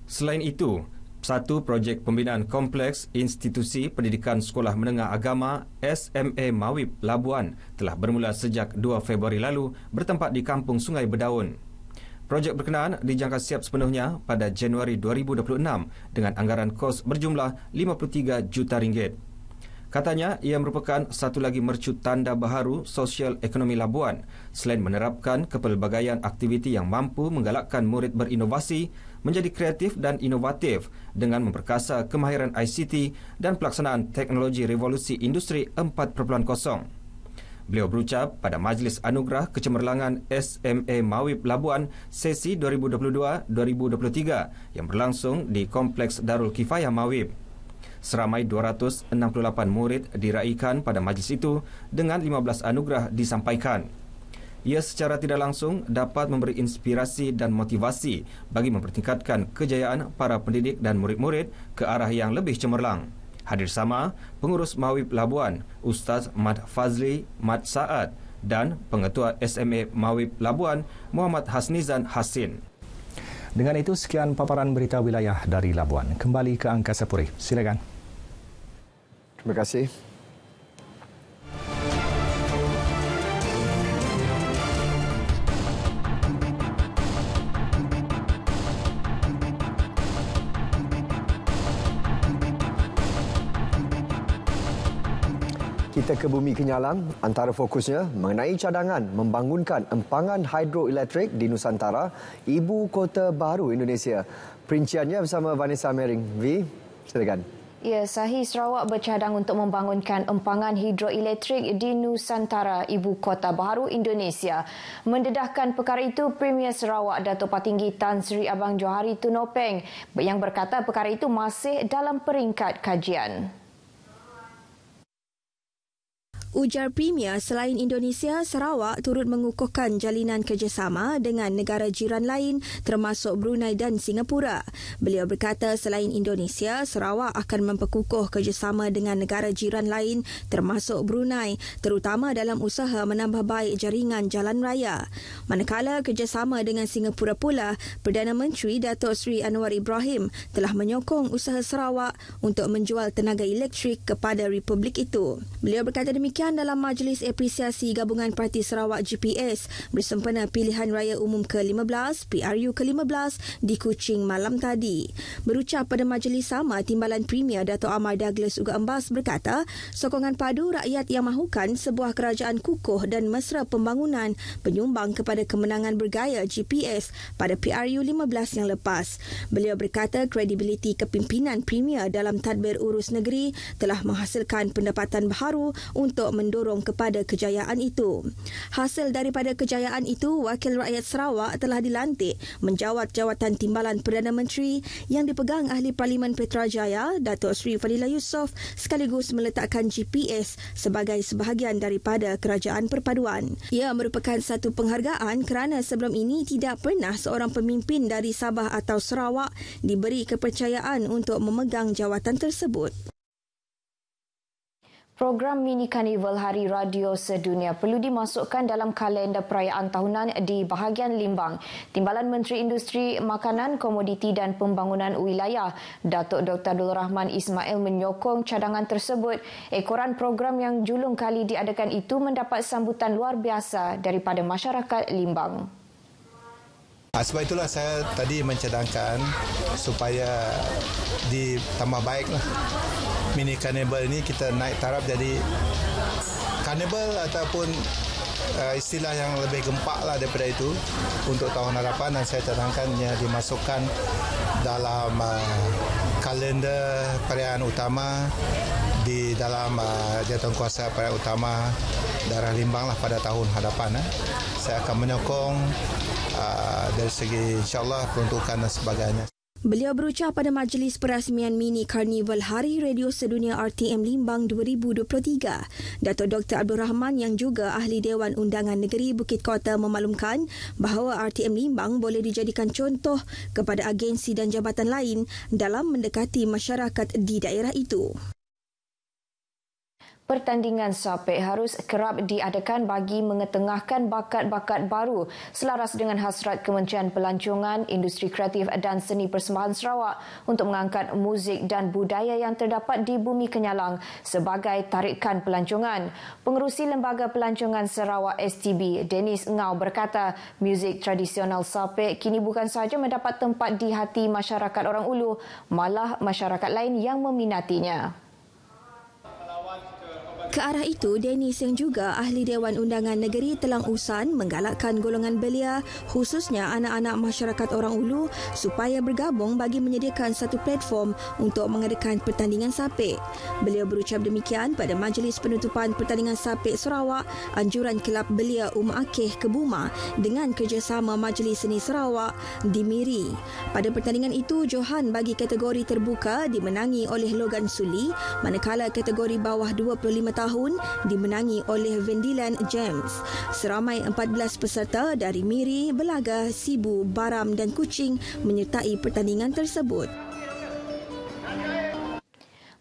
Selain itu, satu projek pembinaan kompleks institusi pendidikan sekolah menengah agama SMA MAWIP Labuan telah bermula sejak 2 Februari lalu bertempat di Kampung Sungai Bedaun. Projek berkenaan dijangka siap sepenuhnya pada Januari 2026 dengan anggaran kos berjumlah 53 juta ringgit. Katanya, ia merupakan satu lagi mercu tanda baharu sosial ekonomi Labuan selain menerapkan kepelbagaian aktiviti yang mampu menggalakkan murid berinovasi, menjadi kreatif dan inovatif dengan memperkasa kemahiran ICT dan pelaksanaan teknologi revolusi industri 4.0. Beliau berucap pada Majlis Anugerah Kecemerlangan SMA MAWIP Labuan sesi 2022-2023 yang berlangsung di Kompleks Darul Kifayah MAWIP. Seramai 268 murid diraihkan pada majlis itu dengan 15 anugerah disampaikan. Ia secara tidak langsung dapat memberi inspirasi dan motivasi bagi mempertingkatkan kejayaan para pendidik dan murid-murid ke arah yang lebih cemerlang. Hadir sama Pengurus MAWIP Labuan, Ustaz Mat Fazli Mat Saad dan Pengetua SMA MAWIP Labuan, Muhammad Hasnizan Hasin. Dengan itu, sekian paparan berita wilayah dari Labuan. Kembali ke Angkasa Puri. Silakan. Terima kasih. Kita ke Bumi Kenyalang, antara fokusnya mengenai cadangan membangunkan empangan hidroelektrik di Nusantara, ibu kota baru Indonesia. Perinciannya bersama Vanessa Mering. V, silakan. Ya, Sahih Sarawak bercadang untuk membangunkan empangan hidroelektrik di Nusantara, ibu kota baru Indonesia. Mendedahkan perkara itu, Premier Sarawak Datuk Patinggi Tan Sri Abang Johari Tunopeng yang berkata perkara itu masih dalam peringkat kajian. Ujar Premier, selain Indonesia, Sarawak turut mengukuhkan jalinan kerjasama dengan negara jiran lain termasuk Brunei dan Singapura. Beliau berkata selain Indonesia, Sarawak akan memperkukuh kerjasama dengan negara jiran lain termasuk Brunei, terutama dalam usaha menambah baik jaringan jalan raya. Manakala kerjasama dengan Singapura pula, Perdana Menteri Datuk Seri Anwar Ibrahim telah menyokong usaha Sarawak untuk menjual tenaga elektrik kepada Republik itu. Beliau berkata demikian dalam Majlis Apresiasi Gabungan Parti Sarawak GPS bersempena Pilihan Raya Umum ke-15 PRU ke-15 di Kuching malam tadi. Berucap pada majlis sama, Timbalan Premier Dato' Amar Douglas Uga Embas berkata, sokongan padu rakyat yang mahukan sebuah kerajaan kukuh dan mesra pembangunan penyumbang kepada kemenangan bergaya GPS pada PRU 15 yang lepas. Beliau berkata kredibiliti kepimpinan Premier dalam tadbir urus negeri telah menghasilkan pendapatan baharu untuk mendorong kepada kejayaan itu. Hasil daripada kejayaan itu, Wakil Rakyat Sarawak telah dilantik menjawat jawatan Timbalan Perdana Menteri yang dipegang Ahli Parlimen Petrajaya, Datuk Seri Fadilah Yusof, sekaligus meletakkan GPS sebagai sebahagian daripada kerajaan perpaduan. Ia merupakan satu penghargaan kerana sebelum ini tidak pernah seorang pemimpin dari Sabah atau Sarawak diberi kepercayaan untuk memegang jawatan tersebut. Program Mini Karnival Hari Radio Sedunia perlu dimasukkan dalam kalender perayaan tahunan di bahagian Limbang. Timbalan Menteri Industri Makanan, Komoditi dan Pembangunan Wilayah, Datuk Dr. Abdul Rahman Ismail menyokong cadangan tersebut. Ekoran program yang julung kali diadakan itu mendapat sambutan luar biasa daripada masyarakat Limbang. Sebab itulah saya tadi mencadangkan supaya ditambah baiklah. Mini Karnival ini kita naik taraf jadi karnival ataupun istilah yang lebih gempak lah daripada itu untuk tahun hadapan, dan saya cadangkannya dimasukkan dalam kalender perayaan utama di dalam jawatankuasa perayaan utama daerah Limbang lah pada tahun hadapan. Saya akan menyokong dari segi insyaAllah peruntukan dan sebagainya. Beliau berucap pada majlis perasmian Mini Karnival Hari Radio Sedunia RTM Limbang 2023. Datuk Dr. Abdul Rahman yang juga Ahli Dewan Undangan Negeri Bukit Kota memaklumkan bahawa RTM Limbang boleh dijadikan contoh kepada agensi dan jabatan lain dalam mendekati masyarakat di daerah itu. Pertandingan sapek harus kerap diadakan bagi mengetengahkan bakat-bakat baru selaras dengan hasrat Kementerian Pelancongan, Industri Kreatif dan Seni Persembahan Sarawak untuk mengangkat muzik dan budaya yang terdapat di Bumi Kenyalang sebagai tarikan pelancongan. Pengerusi Lembaga Pelancongan Sarawak STB, Dennis Ngau berkata, muzik tradisional sapek kini bukan sahaja mendapat tempat di hati masyarakat orang Ulu, malah masyarakat lain yang meminatinya. Ke arah itu, Dennis yang juga Ahli Dewan Undangan Negeri Telang Usan menggalakkan golongan belia, khususnya anak-anak masyarakat orang Ulu, supaya bergabung bagi menyediakan satu platform untuk mengadakan pertandingan sapek. Beliau berucap demikian pada majlis penutupan pertandingan sapek Sarawak, anjuran Kelab Belia Akeh Kebuma dengan kerjasama Majlis Seni Sarawak di Miri. Pada pertandingan itu, Johan bagi kategori terbuka dimenangi oleh Logan Suli, manakala kategori bawah 25 tahun dimenangi oleh Vendilan James. Seramai 14 peserta dari Miri, Belaga, Sibu, Baram dan Kuching menyertai pertandingan tersebut.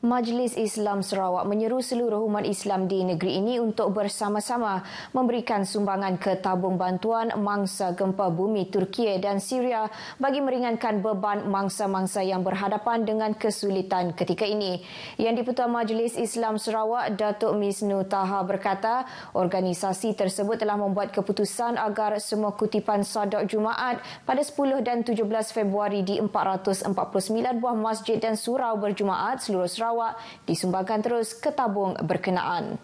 Majlis Islam Sarawak menyeru seluruh umat Islam di negeri ini untuk bersama-sama memberikan sumbangan ke tabung bantuan mangsa gempa bumi Turki dan Syria bagi meringankan beban mangsa-mangsa yang berhadapan dengan kesulitan ketika ini. Yang di-Pertua Majlis Islam Sarawak, Datuk Misnu Taha berkata, organisasi tersebut telah membuat keputusan agar semua kutipan sodak Jumaat pada 10 dan 17 Februari di 449 buah masjid dan surau berjumaat seluruh Sarawak disumbangkan terus ke tabung berkenaan.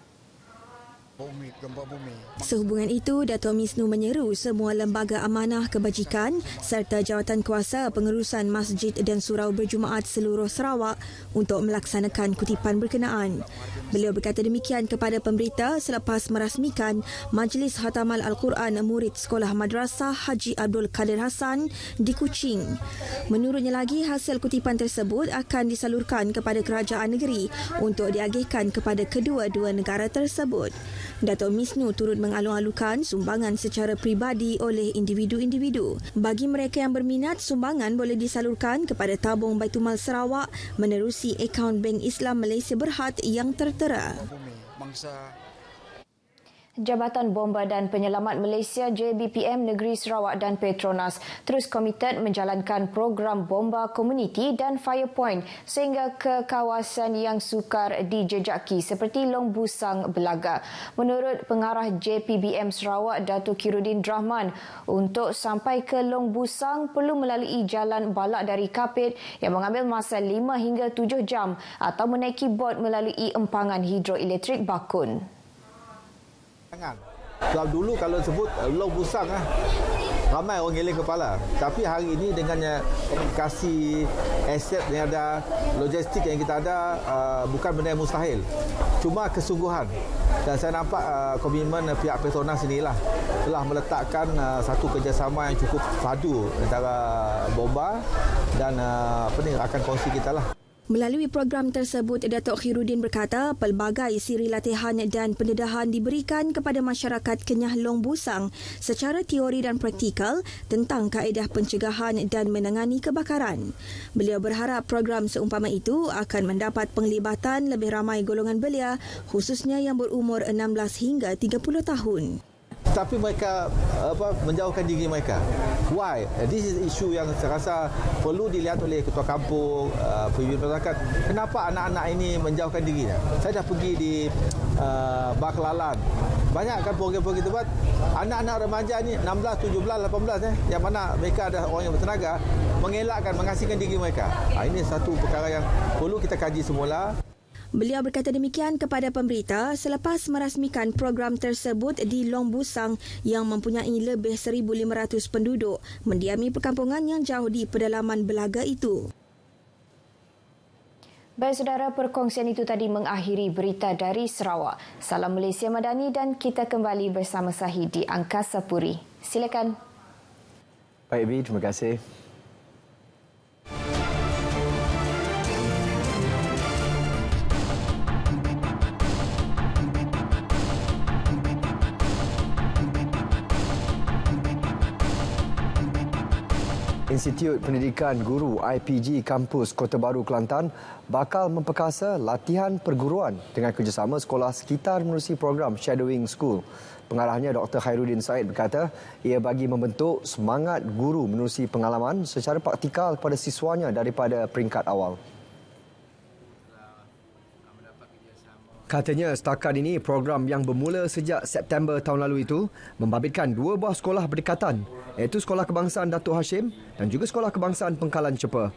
Gempa bumi. Sehubungan itu, Datuk Misnu menyeru semua lembaga amanah kebajikan serta jawatan kuasa pengurusan masjid dan surau berjumaat seluruh Sarawak untuk melaksanakan kutipan berkenaan. Beliau berkata demikian kepada pemberita selepas merasmikan Majlis Khatamal Al-Quran Murid Sekolah Madrasah Haji Abdul Kadir Hassan di Kuching. Menurutnya lagi, hasil kutipan tersebut akan disalurkan kepada kerajaan negeri untuk diagihkan kepada kedua-dua negara tersebut. Datuk Misnu turut mengalung-alungkan sumbangan secara peribadi oleh individu-individu. Bagi mereka yang berminat, sumbangan boleh disalurkan kepada tabung Baitumal Sarawak menerusi akaun Bank Islam Malaysia Berhad yang tertera. Jabatan Bomba dan Penyelamat Malaysia JBPM Negeri Sarawak dan Petronas terus komited menjalankan program bomba komuniti dan Firepoint sehingga ke kawasan yang sukar dijejaki seperti Long Busang, Belaga. Menurut pengarah JPBM Sarawak Datuk Khairuddin Rahman, untuk sampai ke Long Busang perlu melalui jalan balak dari Kapit yang mengambil masa 5 hingga 7 jam atau menaiki bot melalui empangan hidroelektrik Bakun. Sebab dulu kalau sebut Long Busang ramai orang geleng kepala. Tapi hari ini dengan komunikasi, aset yang ada, logistik yang kita ada, bukan benda yang mustahil. Cuma kesungguhan. Dan saya nampak komitmen pihak Petronas inilah telah meletakkan satu kerjasama yang cukup padu antara Bomba dan rakan kongsi kita lah. Melalui program tersebut, Datuk Khairuddin berkata pelbagai siri latihan dan pendedahan diberikan kepada masyarakat Kenyah Long Busang secara teori dan praktikal tentang kaedah pencegahan dan menangani kebakaran. Beliau berharap program seumpama itu akan mendapat penglibatan lebih ramai golongan belia, khususnya yang berumur 16 hingga 30 tahun. Tapi mereka menjauhkan diri mereka. Why? This is issue yang saya rasa perlu dilihat oleh ketua kampung, pemimpin masyarakat. Kenapa anak-anak ini menjauhkan dirinya? Saya dah pergi di Baklalan. Banyak kan program-program kita buat. Anak-anak remaja ni 16, 17, 18 yang mana mereka ada orang yang bertenaga mengelakkan, mengasingkan diri mereka. Ini satu perkara yang perlu kita kaji semula. Beliau berkata demikian kepada pemberita selepas merasmikan program tersebut di Long Busang yang mempunyai lebih 1,500 penduduk mendiami perkampungan yang jauh di pedalaman Belaga itu. Baik saudara, perkongsian itu tadi mengakhiri berita dari Sarawak. Salam Malaysia Madani dan kita kembali bersama Sahih di Angkasa Puri. Silakan. Baik Bi, terima kasih. Institut Pendidikan Guru IPG Kampus Kota Baru Kelantan bakal memperkasa latihan perguruan dengan kerjasama sekolah sekitar menerusi program Shadowing School. Pengarahnya Dr. Khairuddin Said berkata ia bagi membentuk semangat guru menerusi pengalaman secara praktikal kepada siswanya daripada peringkat awal. Katanya setakat ini program yang bermula sejak September tahun lalu itu membabitkan 2 buah sekolah berdekatan iaitu Sekolah Kebangsaan Datuk Hashim dan juga Sekolah Kebangsaan Pengkalan Cepa.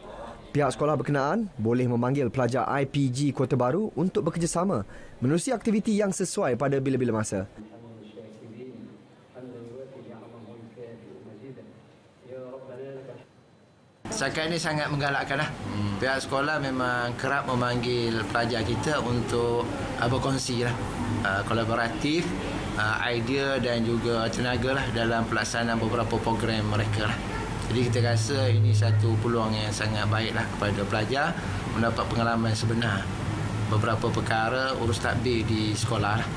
Pihak sekolah berkenaan boleh memanggil pelajar IPG Kota Baru untuk bekerjasama menerusi aktiviti yang sesuai pada bila-bila masa. Setakat ini sangat menggalakkan lah. Pihak sekolah memang kerap memanggil pelajar kita untuk berkongsi lah. Kolaboratif, idea dan juga tenaga lah dalam pelaksanaan beberapa program mereka lah. Jadi kita rasa ini satu peluang yang sangat baik lah kepada pelajar mendapat pengalaman sebenar beberapa perkara urus tadbir di sekolah lah.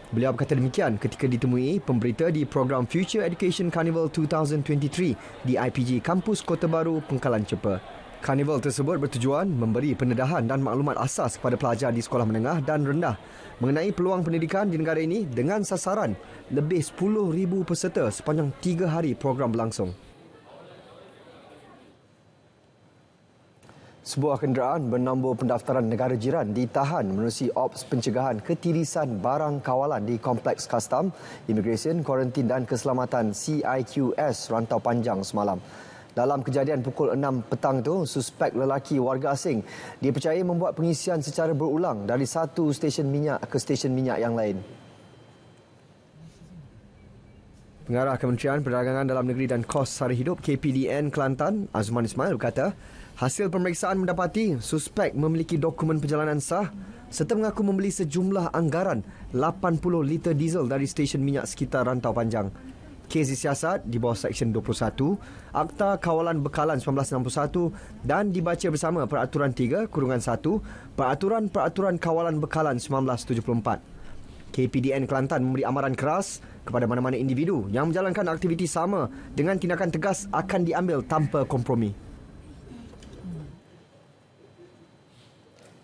Beliau berkata demikian ketika ditemui pemberita di program Future Education Carnival 2023 di IPG Kampus Kota Baru Pengkalan Cepa. Karnival tersebut bertujuan memberi pendedahan dan maklumat asas kepada pelajar di sekolah menengah dan rendah mengenai peluang pendidikan di negara ini dengan sasaran lebih 10,000 peserta sepanjang 3 hari program berlangsung. Sebuah kenderaan bernombor pendaftaran negara jiran ditahan menerusi Ops Pencegahan Ketirisan Barang Kawalan di Kompleks Kastam, Immigration, Kuarantin dan Keselamatan CIQS Rantau Panjang semalam. Dalam kejadian pukul 6 petang tu, suspek lelaki warga asing dipercayai membuat pengisian secara berulang dari satu stesen minyak ke stesen minyak yang lain. Pengarah Kementerian Perdagangan Dalam Negeri dan Kos Sara Hidup KPDN Kelantan, Azman Ismail berkata, hasil pemeriksaan mendapati suspek memiliki dokumen perjalanan sah serta mengaku membeli sejumlah anggaran 80 liter diesel dari stesen minyak sekitar Rantau Panjang. Kes disiasat di bawah Seksyen 21 Akta Kawalan Bekalan 1961 dan dibaca bersama Peraturan 3/1 Peraturan Kawalan Bekalan 1974. KPDN Kelantan memberi amaran keras kepada mana-mana individu yang menjalankan aktiviti sama dengan tindakan tegas akan diambil tanpa kompromi.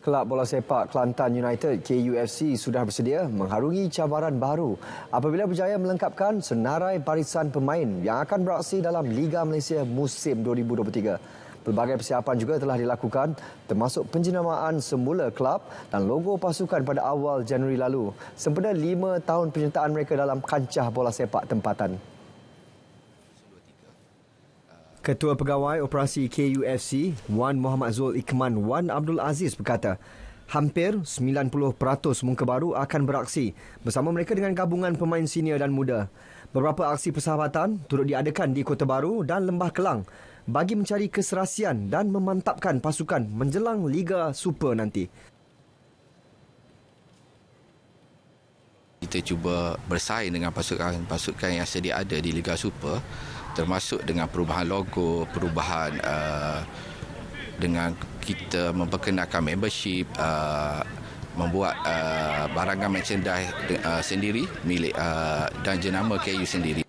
Kelab bola sepak Kelantan United KUFC sudah bersedia mengharungi cabaran baru apabila berjaya melengkapkan senarai barisan pemain yang akan beraksi dalam Liga Malaysia musim 2023. Pelbagai persiapan juga telah dilakukan termasuk penjenamaan semula kelab dan logo pasukan pada awal Januari lalu sempena 5 tahun penyertaan mereka dalam kancah bola sepak tempatan. Ketua Pegawai Operasi KUFC, Wan Muhammad Zul Ikman Wan Abdul Aziz berkata, hampir 90% muka baru akan beraksi bersama mereka dengan gabungan pemain senior dan muda. Beberapa aksi persahabatan turut diadakan di Kota Baru dan Lembah Kelang bagi mencari keserasian dan memantapkan pasukan menjelang Liga Super nanti. Kita cuba bersaing dengan pasukan-pasukan yang sedia ada di Liga Super, termasuk dengan perubahan logo, perubahan dengan kita memperkenalkan membership, membuat barangan merchandise sendiri milik dan jenama KU sendiri.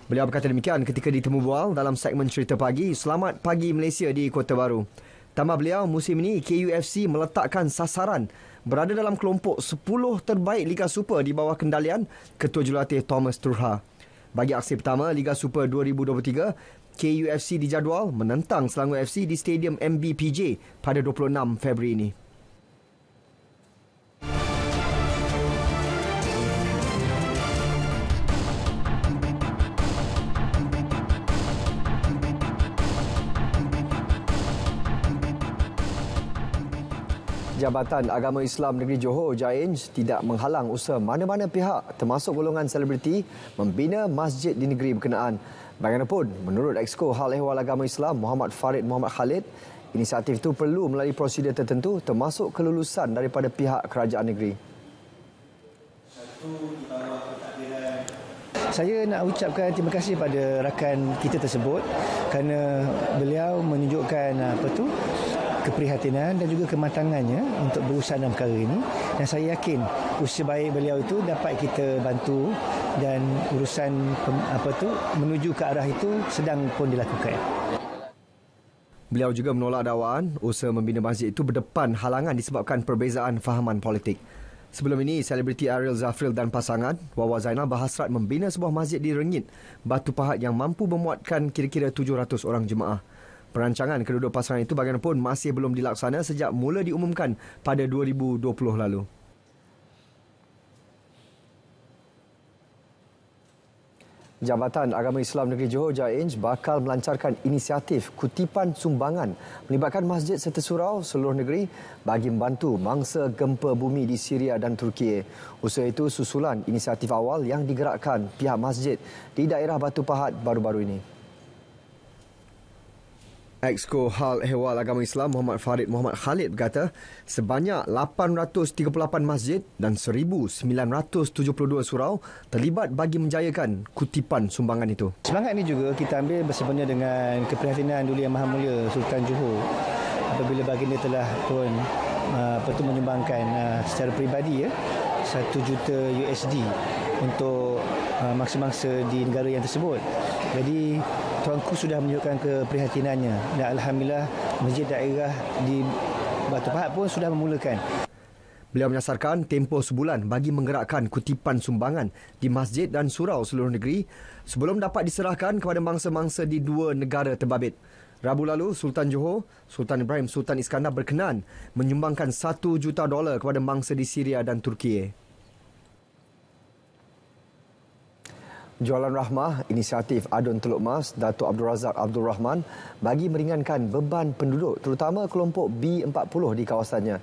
Beliau berkata demikian ketika ditemu bual dalam segmen Cerita Pagi Selamat Pagi Malaysia di Kota Baru. Tambah beliau, musim ini KUFC meletakkan sasaran berada dalam kelompok 10 terbaik Liga Super di bawah kendalian Ketua Jurulatih Thomas Turha. Bagi aksi pertama Liga Super 2023, KUFC dijadual menentang Selangor FC di Stadium MBPJ pada 26 Februari ini. Jabatan Agama Islam Negeri Johor JAINJ tidak menghalang usaha mana-mana pihak termasuk golongan selebriti membina masjid di negeri berkenaan. Bagaimanapun, menurut Exco Hal Ehwal Agama Islam Muhammad Farid Muhammad Khalid, inisiatif itu perlu melalui prosedur tertentu termasuk kelulusan daripada pihak kerajaan negeri. Saya nak ucapkan terima kasih pada rakan kita tersebut kerana beliau menunjukkan keprihatinan dan juga kematangannya untuk berusaha dalam perkara ini, dan saya yakin usaha baik beliau itu dapat kita bantu dan urusan menuju ke arah itu sedang pun dilakukan. Beliau juga menolak dakwaan usaha membina masjid itu berdepan halangan disebabkan perbezaan fahaman politik. Sebelum ini, selebriti Ariel Zafril dan pasangan Wawa Zainal berhasrat membina sebuah masjid di Rengit, Batu Pahat yang mampu memuatkan kira-kira 700 orang jemaah. Perancangan kedua-dua pasangan itu bagaimanapun masih belum dilaksana sejak mula diumumkan pada 2020 lalu. Jabatan Agama Islam Negeri Johor JAINJ bakal melancarkan inisiatif kutipan sumbangan melibatkan masjid serta surau seluruh negeri bagi membantu mangsa gempa bumi di Syria dan Turki. Usaha itu susulan inisiatif awal yang digerakkan pihak masjid di daerah Batu Pahat baru-baru ini. Exco Hal Ehwal Agama Islam Muhammad Farid Muhammad Khalid berkata sebanyak 838 masjid dan 1,972 surau terlibat bagi menjayakan kutipan sumbangan itu. Semangat ini juga kita ambil bersempena dengan keprihatinan Duli Yang Maha Mulia Sultan Johor apabila baginda telah pun menyumbangkan secara peribadi $1 juta untuk mangsa-mangsa di negara yang tersebut. Jadi Tuanku sudah menunjukkan keprihatinannya dan Alhamdulillah masjid daerah di Batu Pahat pun sudah memulakan. Beliau menyasarkan tempoh sebulan bagi menggerakkan kutipan sumbangan di masjid dan surau seluruh negeri sebelum dapat diserahkan kepada mangsa-mangsa di 2 negara terbabit. Rabu lalu, Sultan Johor, Sultan Ibrahim Sultan Iskandar berkenan menyumbangkan $1 juta kepada mangsa di Syria dan Turki. Jualan Rahmah, inisiatif Adun Teluk Mas, Datuk Abdul Razak Abdul Rahman bagi meringankan beban penduduk terutama kelompok B40 di kawasannya.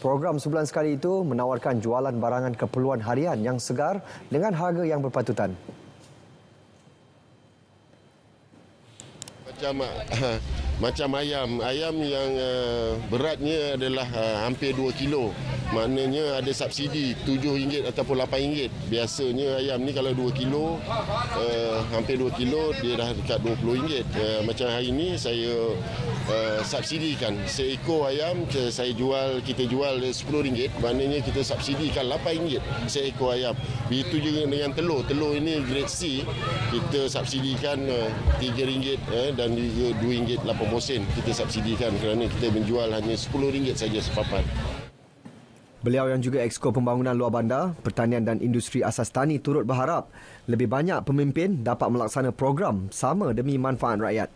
Program sebulan sekali itu menawarkan jualan barangan keperluan harian yang segar dengan harga yang berpatutan. Macam ayam yang beratnya adalah hampir 2 kilo. Maknanya ada subsidi RM7 ataupun RM8. Biasanya ayam ni kalau 2 kilo, hampir 2 kilo dia dah dekat RM20. Macam hari ini saya subsidikan seekor ayam kita jual RM10. Maknanya kita subsidikan RM8 seekor ayam. Begitu juga dengan telur. Telur ini grade C kita subsidikan RM3 dan RM2.80 kita subsidikan kerana kita menjual hanya RM10 saja sepapan. Beliau yang juga Exco Pembangunan Luar Bandar, Pertanian dan Industri Asas Tani turut berharap lebih banyak pemimpin dapat melaksana program sama demi manfaat rakyat.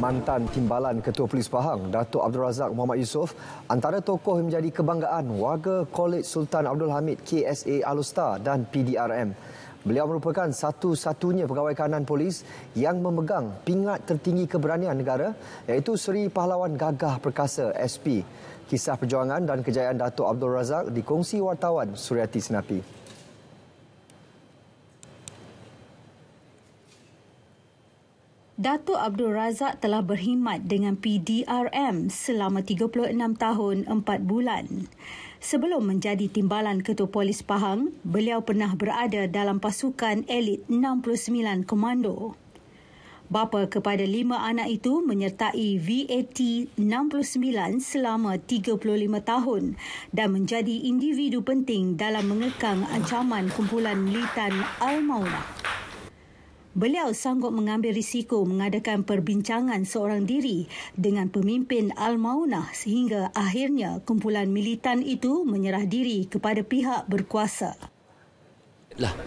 Mantan Timbalan Ketua Polis Pahang, Datuk Abdul Razak Muhammad Yusof, antara tokoh yang menjadi kebanggaan warga Kolej Sultan Abdul Hamid KSA Alustar dan PDRM. Beliau merupakan satu-satunya pegawai kanan polis yang memegang pingat tertinggi keberanian negara iaitu Seri Pahlawan Gagah Perkasa SP. Kisah perjuangan dan kejayaan Datuk Abdul Razak dikongsi wartawan Suryati Senapi. Datuk Abdul Razak telah berkhidmat dengan PDRM selama 36 tahun 4 bulan. Sebelum menjadi Timbalan Ketua Polis Pahang, beliau pernah berada dalam pasukan elit 69 Komando. Bapa kepada 5 anak itu menyertai VAT 69 selama 35 tahun dan menjadi individu penting dalam mengekang ancaman kumpulan militan Al-Maunah. Beliau sanggup mengambil risiko mengadakan perbincangan seorang diri dengan pemimpin Al-Maunah sehingga akhirnya kumpulan militan itu menyerah diri kepada pihak berkuasa.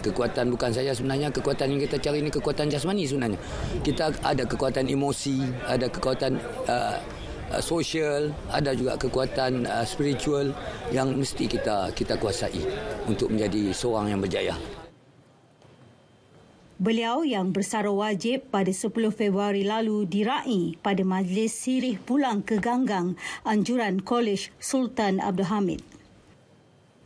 Kekuatan bukan saya sebenarnya, kekuatan yang kita cari ini kekuatan jasmani sebenarnya. Kita ada kekuatan emosi, ada kekuatan sosial, ada juga kekuatan spiritual yang mesti kita kuasai untuk menjadi seorang yang berjaya. Beliau yang bersara wajib pada 10 Februari lalu diraih pada majlis sirih pulang ke Ganggang anjuran Kolej Sultan Abdul Hamid.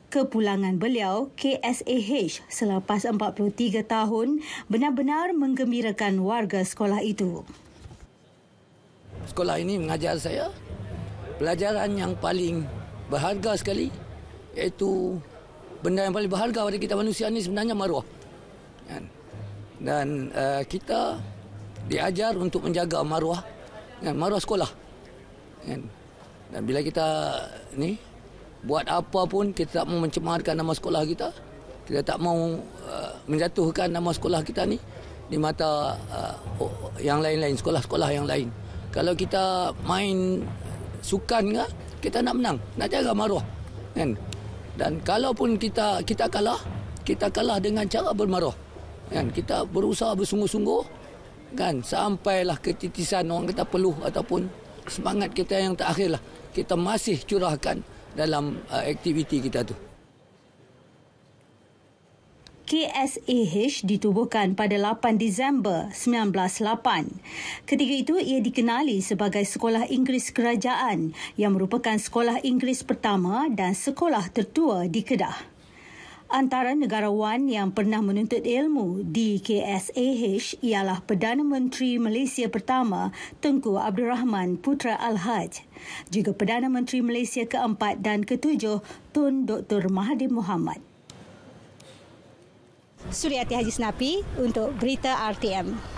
Kepulangan beliau KSAH selepas 43 tahun benar-benar menggembirakan warga sekolah itu. Sekolah ini mengajar saya pelajaran yang paling berharga sekali, iaitu benda yang paling berharga pada kita manusia ini sebenarnya maruah. Dan kita diajar untuk menjaga maruah sekolah. Dan bila kita ni buat apa pun, kita tak mau mencemarkan nama sekolah kita, kita tak mau menjatuhkan nama sekolah kita ni di mata yang lain-lain, sekolah-sekolah yang lain. Kalau kita main sukan, kita nak menang, nak jaga maruah. Dan kalaupun kita kalah dengan cara bermaruah. Kita berusaha bersungguh-sungguh sampailah ke titisan orang kata peluh ataupun semangat kita yang terakhirlah kita masih curahkan dalam aktiviti kita tu. KSAH ditubuhkan pada 8 Disember 1908. Ketika itu ia dikenali sebagai Sekolah Inggeris Kerajaan yang merupakan sekolah Inggeris pertama dan sekolah tertua di Kedah. Antara negarawan yang pernah menuntut ilmu di KSAH ialah Perdana Menteri Malaysia pertama Tunku Abdul Rahman Putra Al-Haj, juga Perdana Menteri Malaysia keempat dan ketujuh Tun Dr. Mahathir Mohamad. Suryati Haji Senapi untuk Berita RTM.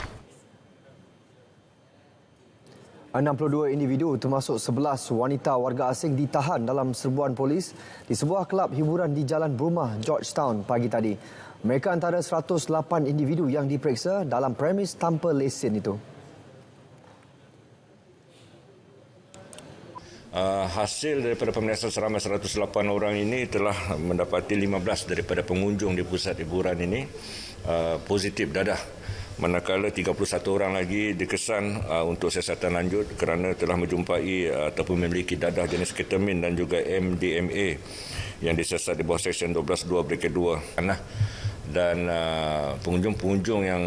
62 individu termasuk 11 wanita warga asing ditahan dalam serbuan polis di sebuah kelab hiburan di Jalan Brumah, Georgetown pagi tadi. Mereka antara 108 individu yang diperiksa dalam premis tanpa lesen itu. Hasil daripada pemeriksaan seramai 108 orang ini telah mendapati 15 daripada pengunjung di pusat hiburan ini positif dadah. Manakala 31 orang lagi dikesan untuk siasatan lanjut kerana telah menjumpai ataupun memiliki dadah jenis ketamin dan juga MDMA yang disiasat di bawah Seksyen 12(2) Braket 2. Dan pengunjung-pengunjung yang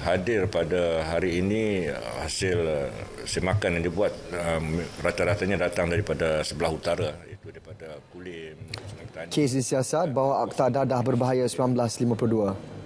hadir pada hari ini hasil semakan yang dibuat rata-ratanya datang daripada sebelah utara, iaitu daripada Kulim, Sungai Petani. Kes disiasat bahawa Akta Dadah Berbahaya 1952.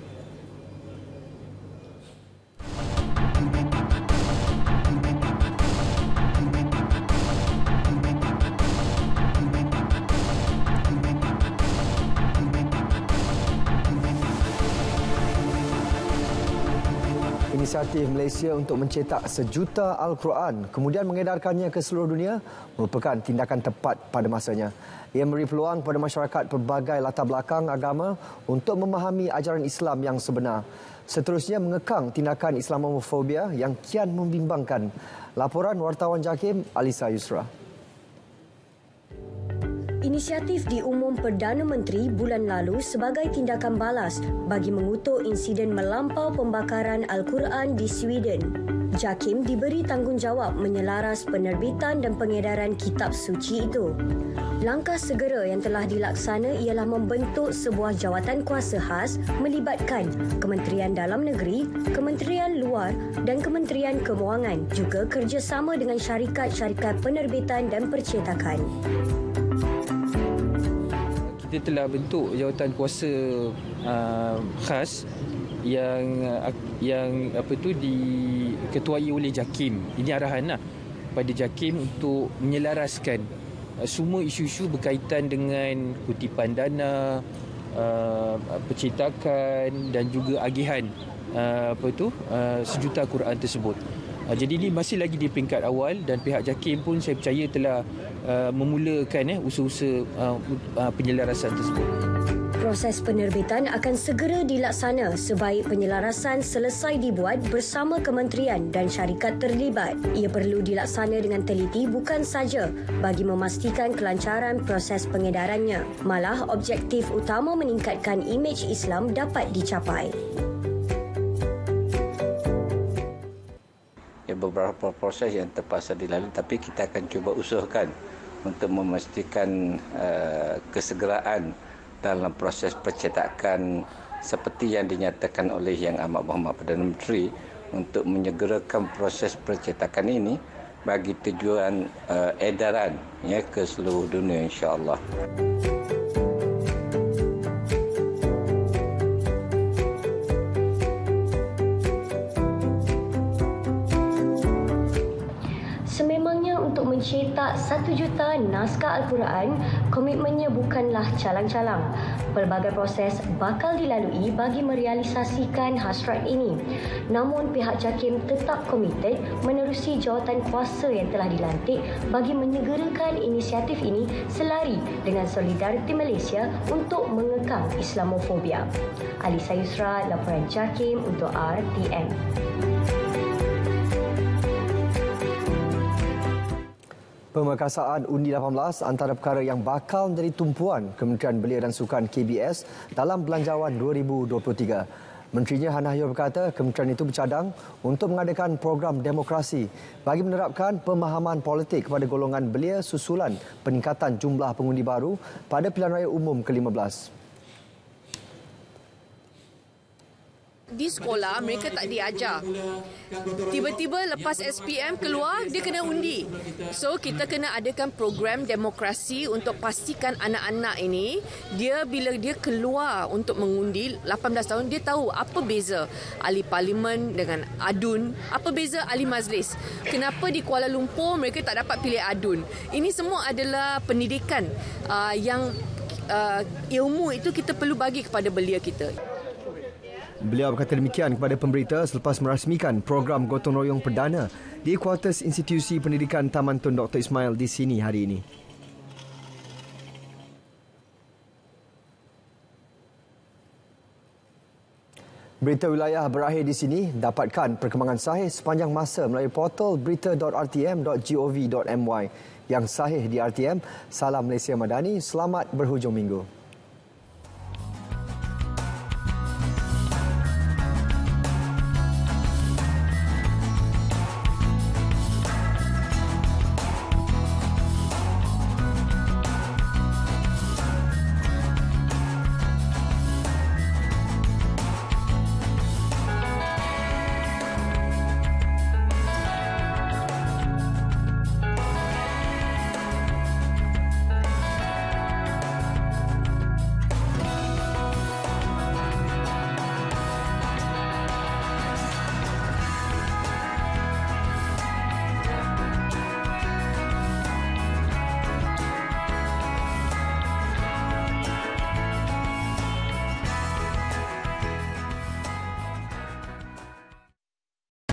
Inisiatif Malaysia untuk mencetak 1 juta Al-Quran kemudian mengedarkannya ke seluruh dunia merupakan tindakan tepat pada masanya. Ia memberi peluang kepada masyarakat pelbagai latar belakang agama untuk memahami ajaran Islam yang sebenar. Seterusnya mengekang tindakan Islamofobia yang kian membimbangkan. Laporan wartawan JAKIM Alisa Yusra. Inisiatif diumum Perdana Menteri bulan lalu sebagai tindakan balas bagi mengutuk insiden melampau pembakaran Al-Quran di Sweden. JAKIM diberi tanggungjawab menyelaras penerbitan dan pengedaran kitab suci itu. Langkah segera yang telah dilaksana ialah membentuk sebuah jawatan kuasa khas melibatkan Kementerian Dalam Negeri, Kementerian Luar dan Kementerian Kewangan, juga kerjasama dengan syarikat-syarikat penerbitan dan percetakan. Kita telah bentuk jawatan kuasa khas yang diketuai oleh JAKIM. Ini arahan pada JAKIM untuk menyelaraskan semua isu-isu berkaitan dengan kutipan dana, percetakan dan juga agihan 1 juta Quran tersebut. Jadi ini masih lagi di peringkat awal dan pihak JAKIM pun saya percaya telah memulakan usaha-usaha penyelarasan tersebut. Proses penerbitan akan segera dilaksana sebaik penyelarasan selesai dibuat bersama kementerian dan syarikat terlibat. Ia perlu dilaksana dengan teliti bukan saja bagi memastikan kelancaran proses pengedarannya, malah objektif utama meningkatkan imej Islam dapat dicapai. Beberapa proses yang terpaksa dilalui, tapi kita akan cuba usahakan untuk memastikan kesegeraan dalam proses percetakan seperti yang dinyatakan oleh Yang Amat Berhormat Perdana Menteri untuk menyegerakan proses percetakan ini bagi tujuan edaran ke seluruh dunia, insya-Allah. Sememangnya untuk mencetak 1 juta naskah Al-Quran, komitmennya bukanlah calang-calang. Pelbagai proses bakal dilalui bagi merealisasikan hasrat ini. Namun pihak JAKIM tetap komited menerusi jawatan kuasa yang telah dilantik bagi menyegerakan inisiatif ini selari dengan solidariti Malaysia untuk mengekang Islamofobia. Alisa Yusra, laporan JAKIM untuk RTM. Pemerkasaan Undi 18 antara perkara yang bakal menjadi tumpuan Kementerian Belia dan Sukan KBS dalam Belanjawan 2023. Menterinya Han Ahyul berkata kementerian itu bercadang untuk mengadakan program demokrasi bagi menerapkan pemahaman politik kepada golongan belia susulan peningkatan jumlah pengundi baru pada pilihan raya umum ke-15. Di sekolah mereka tak diajar. Tiba-tiba lepas SPM keluar dia kena undi. So kita kena adakan program demokrasi untuk pastikan anak-anak ini bila dia keluar untuk mengundi 18 tahun dia tahu apa beza ahli parlimen dengan adun, apa beza ahli majlis. Kenapa di Kuala Lumpur mereka tak dapat pilih adun. Ini semua adalah pendidikan yang ilmu itu kita perlu bagi kepada belia kita. Beliau berkata demikian kepada pemberita selepas merasmikan program gotong royong perdana di kuartus Institusi Pendidikan Taman Tun Dr. Ismail di sini hari ini. Berita wilayah berakhir di sini. Dapatkan perkembangan sahih sepanjang masa melalui portal berita.rtm.gov.my. Yang sahih di RTM, salam Malaysia Madani, selamat berhujung minggu.